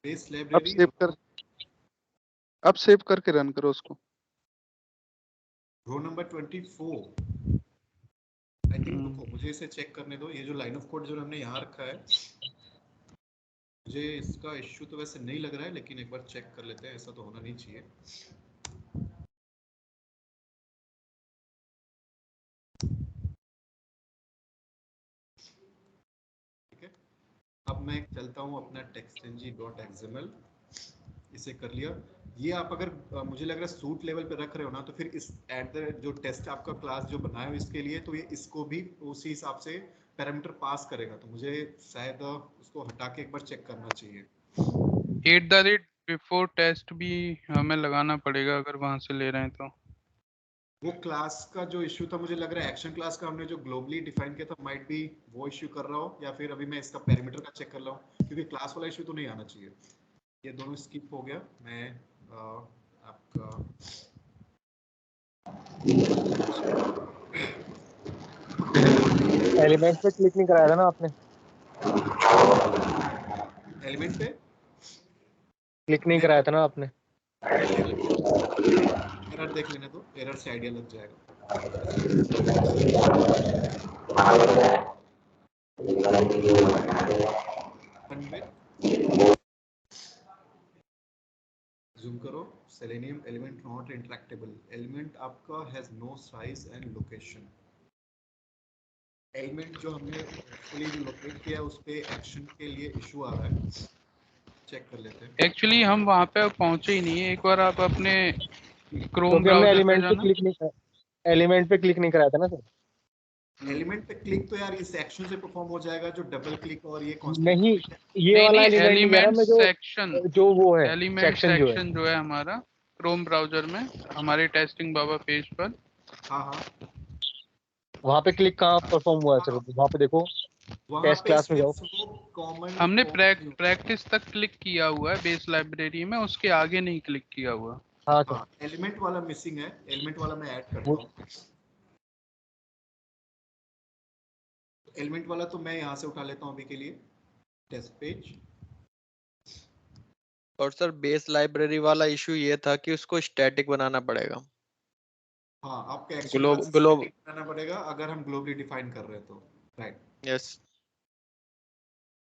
बेस अब लाइब्रेरी सेव करके रन करो उसको। Row number 24 I think. रुको मुझे इसे चेक करने दो। ये जो लाइन ऑफ कोड जो हमने यहाँ रखा है, मुझे इसका इश्यू तो वैसे नहीं लग रहा है, लेकिन एक बार चेक कर लेते हैं। ऐसा तो होना नहीं चाहिए। ठीक है, अब मैं चलता हूँ अपना textng.xml, इसे कर लिया। ये आप अगर मुझे लग रहा है सूट लेवल पे रख रहे हो ना, तो फिर इस जो टेस्ट आपका क्लास जो बनाया हो इसके लिए, तो ये इसको भी उसी हिसाब से पैरामीटर पास करेगा। तो मुझे शायद उसको हटा के एक बार चेक करना चाहिए। बिफोर टेस्ट भी हमें लगाना पड़ेगा अगर वहां से ले रहे हैं तो। वो क्लास का जो इश्यू था, मुझे लग रहा है एक्शन क्लास का हमने जो ग्लोबली डिफाइन किया था, माइट बी वो इश्यू कर रहा हो, या फिर अभी मैं इसका पैरामीटर का चेक कर रहा हूँ, क्योंकि क्लास वाला इश्यू तो नहीं आना चाहिए। ये दोनों स्किप हो गया। मैं आपका एलिमेंट पे क्लिक नहीं कराया था ना आपने? एलिमेंट पे क्लिक नहीं कराया था ना आपने? एरर देख लेने दो, एरर से आइडिया लग जाएगा। जूम करो। Selenium element not interactable. Element आपका has no size and location. Element जो हमने एक्चुअली जो लोकेट किया है उस पे एक्शन के लिए इशू आ रहा है। चेक कर लेते हैं। एक्चुअली हम वहां पे पहुंचे ही नहीं है। एक बार आप अपने क्रोम क्योंकि हमने ब्राउजर में जाना। एलिमेंट पे क्लिक नहीं कराया था ना सर? एलिमेंट पे क्लिक तो यार इस सेक्शन से परफॉर्म हो जाएगा, जो डबल क्लिक और ये नहीं, ये नहीं वाला नहीं, एलिमेंट नहीं कह रहा एलिमेंट मैं, सेक्शन, जो वो है एलिमेंट सेक्शन जो है। सेक्शन जो है हमारा क्रोम ब्राउजर में, हमारे टेस्टिंग बाबा पेज पर। हाँ हाँ, वहाँ पे क्लिक कहाँ परफॉर्म हुआ है सर? वहाँ पे देखो, वहाँ टेस्ट पे क्लास में जाओ। कॉमन हमने प्रैक्टिस तक क्लिक किया हुआ है बेस लाइब्रेरी में, उसके आगे नहीं क्लिक किया हुआ। हाँ सर, एलिमेंट वाला मिसिंग है। एलिमेंट वाला मैं ऐड करता वो हूँ। एलिमेंट वाला तो मैं यहाँ से उठा लेता हूँ अभी के लिए, टेस्ट पेज। और सर बेस लाइब्रेरी वाला इशू ये था कि उसको स्टैटिक बनाना पड़ेगा। हाँ, आपका एक्शन क्लास स्टैटिक बनाना पड़ेगा अगर हम ग्लोबली डिफाइन कर रहे हैं तो। Right, yes.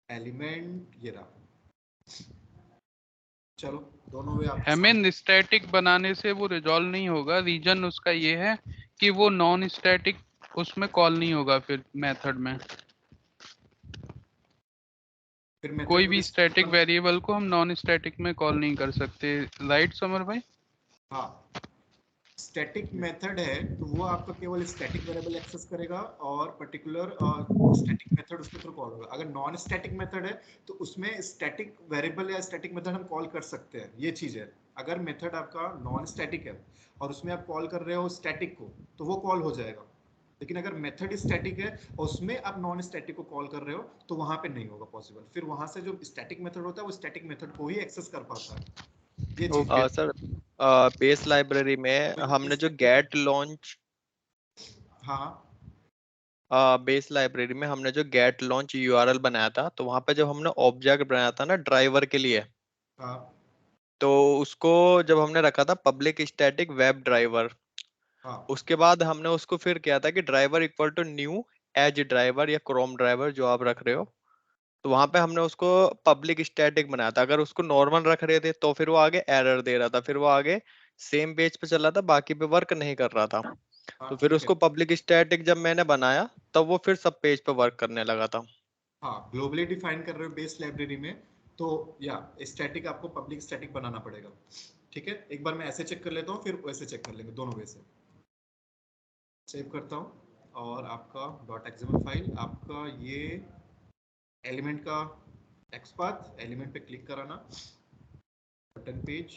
एलिमेंट ये रहा। चलो दोनों वे आपके हमें स्टैटिक बनाने से वो रिजॉल्व नहीं होगा। रीजन उसका ये है कि वो नॉन स्टैटिक उसमें कॉल नहीं होगा फिर मेथड में। कोई भी स्टैटिक वेरिएबल को हम नॉन स्टैटिक में कॉल नहीं कर सकते। राइट समर भाई? हाँ, स्टैटिक मेथड है तो वो आपका केवल स्टैटिक वेरिएबल एक्सेस करेगा और पर्टिकुलर स्टैटिक मेथड उसके थ्रू कॉल होगा। अगर नॉन स्टैटिक मेथड है तो उसमें स्टैटिक वेरिएबल या स्टैटिक मेथड हम कॉल कर सकते हैं। ये चीज है। अगर मेथड आपका नॉन स्टैटिक है और उसमें आप कॉल कर रहे हो स्टैटिक को, तो वो कॉल हो जाएगा। लेकिन अगर मेथड स्टैटिक है और उसमें आप नॉन स्टैटिक को कॉल कर रहे हो, तो वहां पे नहीं होगा पॉसिबल। फिर वहां से जो स्टैटिक मेथड होता है वो स्टैटिक मेथड को ही एक्सेस कर पाता है। ये चीज है। सर बेस लाइब्रेरी में हमने जो गेट लॉन्च बेस लाइब्रेरी में हमने जो गेट लॉन्च यूआरएल बनाया था, तो वहां पे जब हमने ऑब्जेक्ट बनाया था ना ड्राइवर के लिए, तो उसको जब हमने रखा था पब्लिक स्टैटिक वेब ड्राइवर, उसके बाद हमने उसको फिर किया था कि driver equal to new as driver या क्रोम ड्राइवर जो आप रख रहे हो, तो वहां पे हमने उसको पब्लिक स्टैटिक बनाया था। अगर उसको नॉर्मल रख रहे थे तो फिर वो आगे एरर दे रहा था, फिर वो आगे सेम पेज पे चल रहा था, बाकी पे वर्क नहीं कर रहा था। तो फिर उसको पब्लिक स्टैटिक जब मैंने बनाया तब वो फिर सब पेज पे वर्क करने लगा था। हाँ, ग्लोबली डिफाइन कर रहे हो बेस लाइब्रेरी में, तो या स्टैटिक आपको पब्लिक स्टैटिक बनाना पड़ेगा। ठीक है, एक बार मैं ऐसे चेक कर लेता हूँ, फिर वैसे चेक कर लेंगे दोनों वे से। सेव करता हूँ और आपका .xml फाइल, आपका ये एलिमेंट का एक्सपाथ, एलिमेंट पे क्लिक कराना, बटन पेज,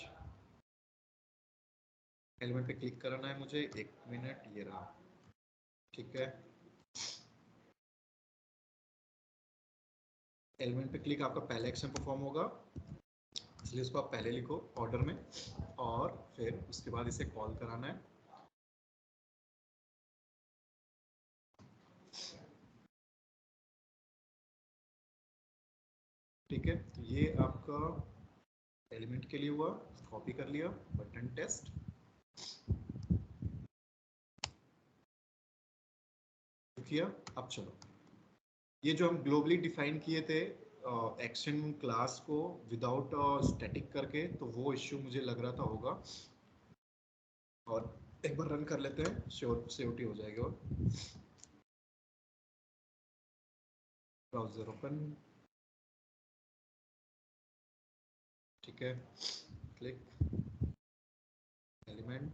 एलिमेंट पे क्लिक कराना है मुझे। 1 मिनट, ये रहा। ठीक है, एलिमेंट पे क्लिक, आपका पहला एक्शन परफॉर्म होगा, इसलिए उसको आप पहले लिखो ऑर्डर में, और फिर उसके बाद इसे कॉल कराना है। ठीक है, तो ये आपका एलिमेंट के लिए हुआ, कॉपी कर लिया, बटन टेस्ट। किया। अब चलो, ये जो हम ग्लोबली डिफाइन किए थे एक्शन क्लास को विदाउट स्टैटिक करके, तो वो इश्यू मुझे लग रहा था होगा, और एक बार रन कर लेते हैं, श्योर सेफ्टी हो जाएगी। और ब्राउजर ओपन, ठीक है, click element,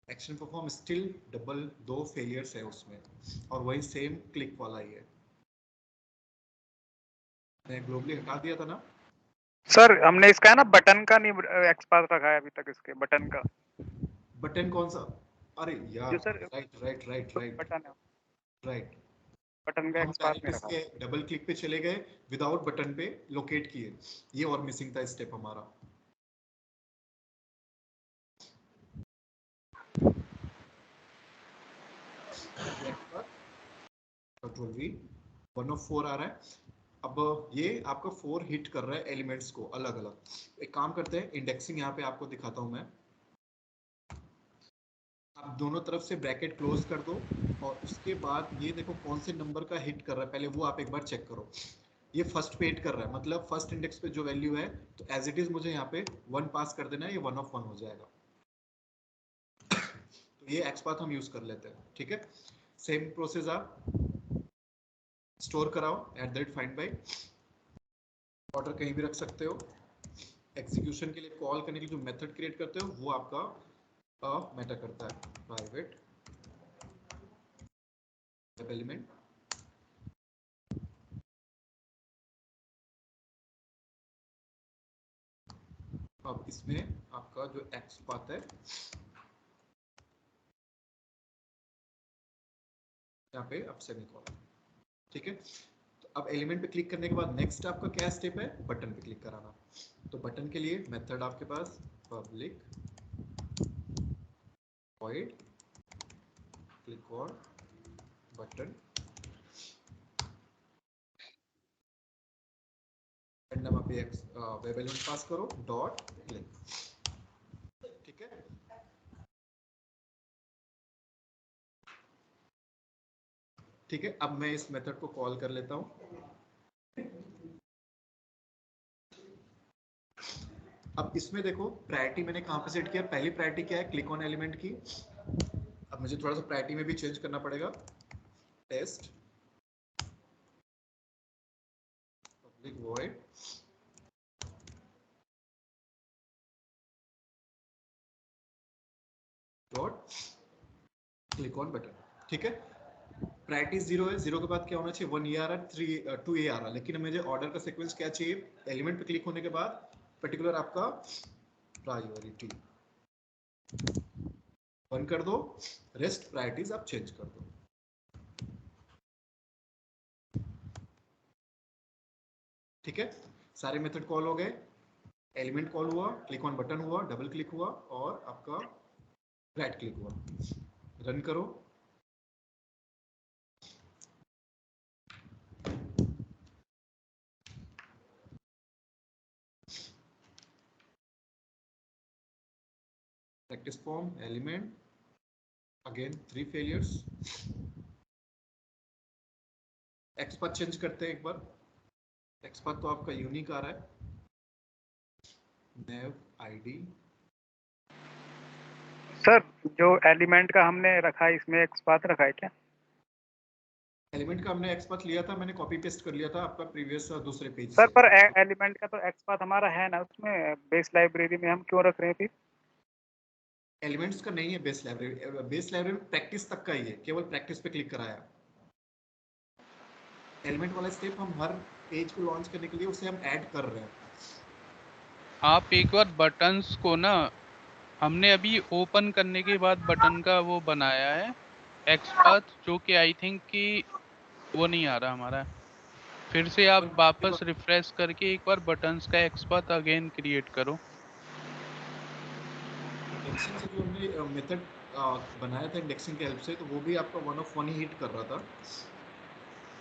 action perform still double, 2 failures है उसमें, और वही सेम क्लिक वाला ही है। मैं ग्लोबली हटा दिया था ना सर, हमने इसका है ना बटन का नहीं एक्सपाथ रखा है अभी तक, इसके बटन का। बटन कौन सा? अरे यार, जो सर राइट बटन है, राइट, बटन का हम एक्सपाथ डायरेक्ट नहीं रखा। इसके डबल क्लिक पे चले गए, विदाउट बटन पे लोकेट किए, ये और मिसिंग था स्टेप हमारा। कंट्रोल वी, 1 ऑफ 4 आ रहा है। अब ये आपका 4 हिट कर रहा है एलिमेंट्स को अलग अलग। एक काम करते हैं, इंडेक्सिंग यहाँ पे आपको दिखाता हूँ मैं। आप दोनों तरफ से ब्रैकेट क्लोज कर दो, और उसके बाद ये देखो कौन से नंबर का हिट कर रहा है, पहले वो आप एक बार चेक करो। ये फर्स्ट पे हिट कर रहा है, मतलब फर्स्ट इंडेक्स पे जो वैल्यू है, तो एज इट इज मुझे यहाँ पे 1 पास कर देना है, ये 1 ऑफ 1 हो जाएगा। तो ये एक्सपाथ हम यूज कर लेते हैं, ठीक है। सेम प्रोसेस आप स्टोर कराओ @find by, ऑर्डर कहीं भी रख सकते हो। एग्जीक्यूशन के लिए कॉल करने के लिए जो मेथड क्रिएट करते हो वो आपका मैटर करता है, प्राइवेट वेब एलिमेंट। अब इसमें आपका जो एक्सपाथ है यहाँ पे अब सेमीकोलन, ठीक है। तो अब एलिमेंट पे क्लिक करने के बाद नेक्स्ट आपका क्या स्टेप है, बटन पे क्लिक कराना। तो बटन के लिए मेथड आपके पास public void click on button, random आप वेब एलिमेंट पास करो, डॉट क्लिक, ठीक है। ठीक है, अब मैं इस मेथड को कॉल कर लेता हूं। अब इसमें देखो प्रायोरिटी मैंने कहां पे सेट किया, पहली प्रायोरिटी क्या है, क्लिक ऑन एलिमेंट की। अब मुझे थोड़ा सा प्रायोरिटी में भी चेंज करना पड़ेगा, test public void dot click on button, ठीक है। प्रायोरिटी 0 है, 0 के बाद क्या होना चाहिए, 1 ये आ रहा है, 3 2 ये आ रहा है, लेकिन मुझे ऑर्डर का सीक्वेंस क्या चाहिए, एलिमेंट पे क्लिक होने के बाद पर्टिकुलर आपका प्रायोरिटी 1 कर दो, रेस्ट प्रायोरिटीज आप चेंज कर दो। ठीक है, सारे मेथड कॉल हो गए, एलिमेंट कॉल हुआ, क्लिक ऑन बटन हुआ, डबल क्लिक हुआ, और आपका राइट क्लिक हुआ। रन करो, practice form element, again 3 failures. XPath change करते हैं एक बार, एक्सपाथ तो आपका यूनिक आ रहा है, नेव आईडी। सर, जो एलिमेंट का हमने रखा है इसमें एक्सपाथ रखा है क्या? एलिमेंट का हमने एक्सपाथ लिया था, मैंने कॉपी पेस्ट कर लिया था आपका प्रीवियस दूसरे पेज सर से। पर एलिमेंट का तो एक्सपाथ हमारा है ना उसमें, बेस लाइब्रेरी में हम क्यों रख रहे हैं फिर? एलिमेंट्स का नहीं है बेस लाइब्रेरी, बेस लाइब्रेरी में प्रैक्टिस तक का ही है, केवल प्रैक्टिस पे क्लिक कराया। एलिमेंट वाला स्टेप हम हर पेज को लॉन्च करने के लिए उसे हम ऐड कर रहे हैं। आप एक बार बटन्स को ना, हमने अभी ओपन करने के बाद बटन का वो बनाया है एक्सपाथ, जो कि आई थिंक कि वो नहीं आ रहा हमारा। फिर से आप वापस रिफ्रेश करके एक बार बटन्स का एक्सपाथ अगेन क्रिएट करो। इंडेक्सिंग से जो हमने मेथड बनाया था इंडेक्सिंग की हेल्प से, तो वो भी आपका 1 ऑफ 1 ही हिट कर रहा था।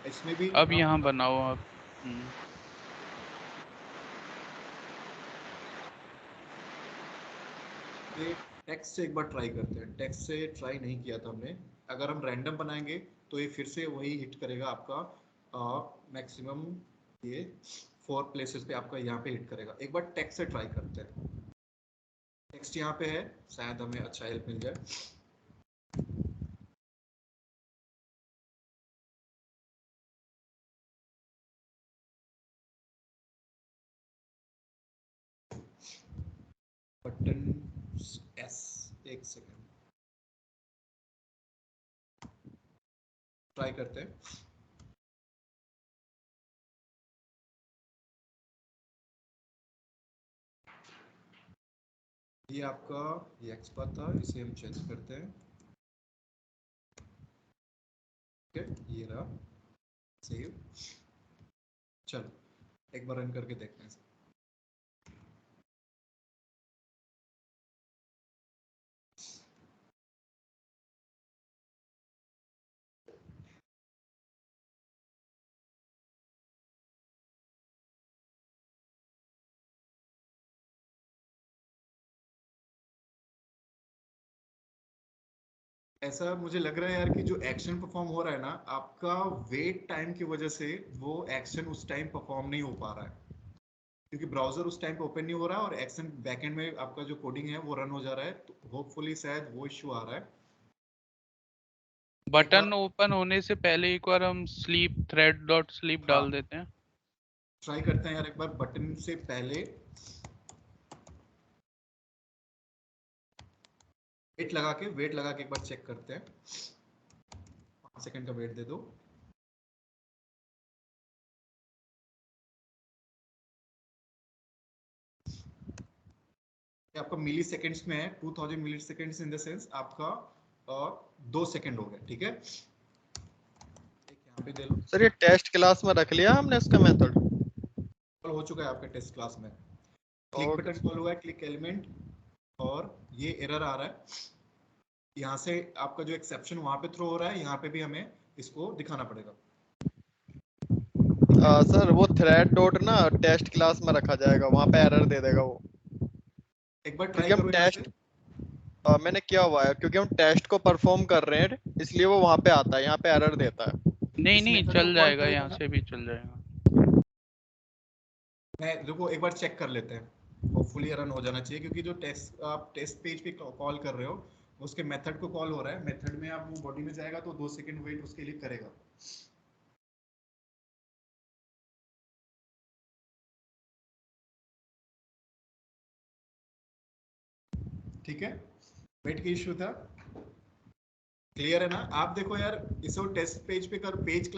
इसमें भी अब यहाँ बनाओ आप। ये टेक्स्ट से एक बार ट्राई करते हैं। टेक्स्ट से ट्राई नहीं किया था हमने। अगर हम रैंडम बनाएंगे तो ये फिर से वही हिट करेगा आपका मैक्सिमम ये 4 प्लेसेस पे आपका यहाँ पे हिट करेगा। एक बार टेक्स्ट से ट्राई करते हैं। टेक्स्ट यहाँ पे है, शायद हमें अच्छा हेल्प मिल जाए। बटन एस, एक सेकेंड ट्राई करते हैं। ये आपका ये एक्सपाथ था, इसे हम चेंज करते हैं। ओके, ये रहा सेव। चलो एक बार रन करके देखते हैं। ऐसा मुझे लग रहा है यार कि जो एक्शन परफॉर्म हो रहा है ना, आपका वेट टाइम की वजह से वो एक्शन उस टाइम परफॉर्म नहीं हो पा रहा है, क्योंकि ब्राउजर उस टाइम पे ओपन नहीं हो रहा है और एक्शन बैकएंड में आपका जो कोडिंग है वो रन हो जा रहा है। तो होपफुली शायद वो इश्यू आ रहा है। बटन ओपन होने से पहले एक बार हम स्लीप थ्रेड डॉट स्लीप डाल देते हैं। ट्राई करते हैं यार एक बार बटन से पहले वेट लगा के एक बार चेक करते हैं। 5 सेकंड का वेट दे दो। आपका मिली सेकेंड्स में है, 2000 मिली सेकेंड्स इन द सेंस आपका 2 सेकंड हो गया। ठीक है, यहाँ पे दे लो। सर ये टेस्ट क्लास में रख लिया हमने इसका मेथड हो चुका है आपके टेस्ट क्लास में। क्लिक बटन कॉल हुआ है, क्लिक एलिमेंट, और ये एरर आ रहा है। यहाँ से आपका जो एक्सेप्शन वहां पे थ्रो हो रहा है, यहाँ पे भी हमें इसको दिखाना पड़ेगा। सर वो थ्रेड डॉट ना टेस्ट क्लास में रखा जाएगा, वहां पे एरर दे देगा वो। एक बार ट्राई क्योंकि हम टेस्ट मैंने किया हुआ है, क्योंकि हम टेस्ट को परफॉर्म कर रहे हैं इसलिए वो वहां पे आता है, यहाँ पे एरर देता है। नहीं चल जाएगा, यहाँ से भी चल जाएगा। मैं देखो एक बार चेक कर लेते हैं, होपफुली रन हो जाना चाहिए, क्योंकि जो टेस्ट आप टेस्ट पेज पे कॉल कर रहे हो उसके मेथड को कॉल हो रहा है। मेथड में आप वो बॉडी में जाएगा तो 2 सेकंड वेट उसके लिए करेगा। ठीक है, वेट की इश्यू था, क्लियर है ना? आप देखो यार, इसको टेस्ट पेज पे कर, पेज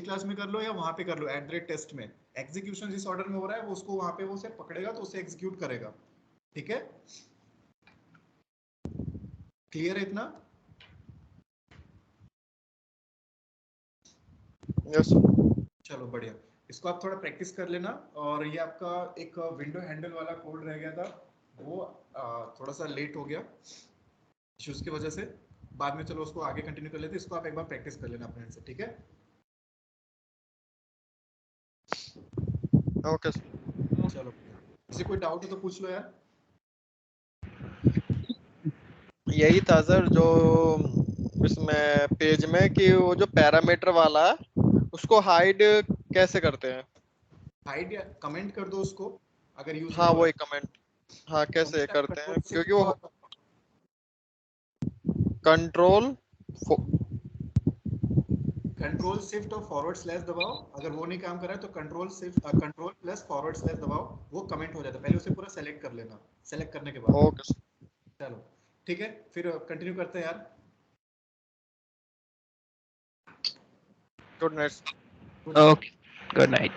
क्लास में कर लो या वहां पे कर लो @टेस्ट में, एग्जीक्यूशन जिस ऑर्डर में हो रहा है वो उसको वहां पे वो उसे पकड़ेगा तो उसे एग्जीक्यूट करेगा। ठीक है, क्लियर है इतना? यस। चलो बढ़िया, इसको आप थोड़ा प्रैक्टिस कर लेना। और ये आपका एक विंडो हैंडल वाला कोड रह गया था, वो थोड़ा सा लेट हो गया इश्यूज की वजह से। बाद में चलो उसको आगे कंटिन्यू कर लेते हैं। इसको आप एक बार प्रैक्टिस कर लेना अपने से, ठीक है? ओके चलो, किसी कोई डाउट हो तो पूछ लो यार। यही था सर जो इसमें पेज में कि वो जो पैरामीटर वाला है उसको हाइड कैसे करते हैं? हाइड या कमेंट कर दो उसको अगर यूज हाँ नहीं हो वही रहा। कमेंट, हाँ कैसे करते हैं? क्योंकि वो कंट्रोल शिफ्ट और फॉरवर्ड स्लैश दबाओ। अगर वो नहीं काम कर रहा है तो कंट्रोल प्लस फॉरवर्ड स्लैश दबाओ, वो कमेंट हो जाता है। पहले उसे पूरा सेलेक्ट कर लेना, सेलेक्ट करने के बाद। ओके चलो ठीक है, फिर कंटिन्यू करते हैं यार। Good night. Okay, good night.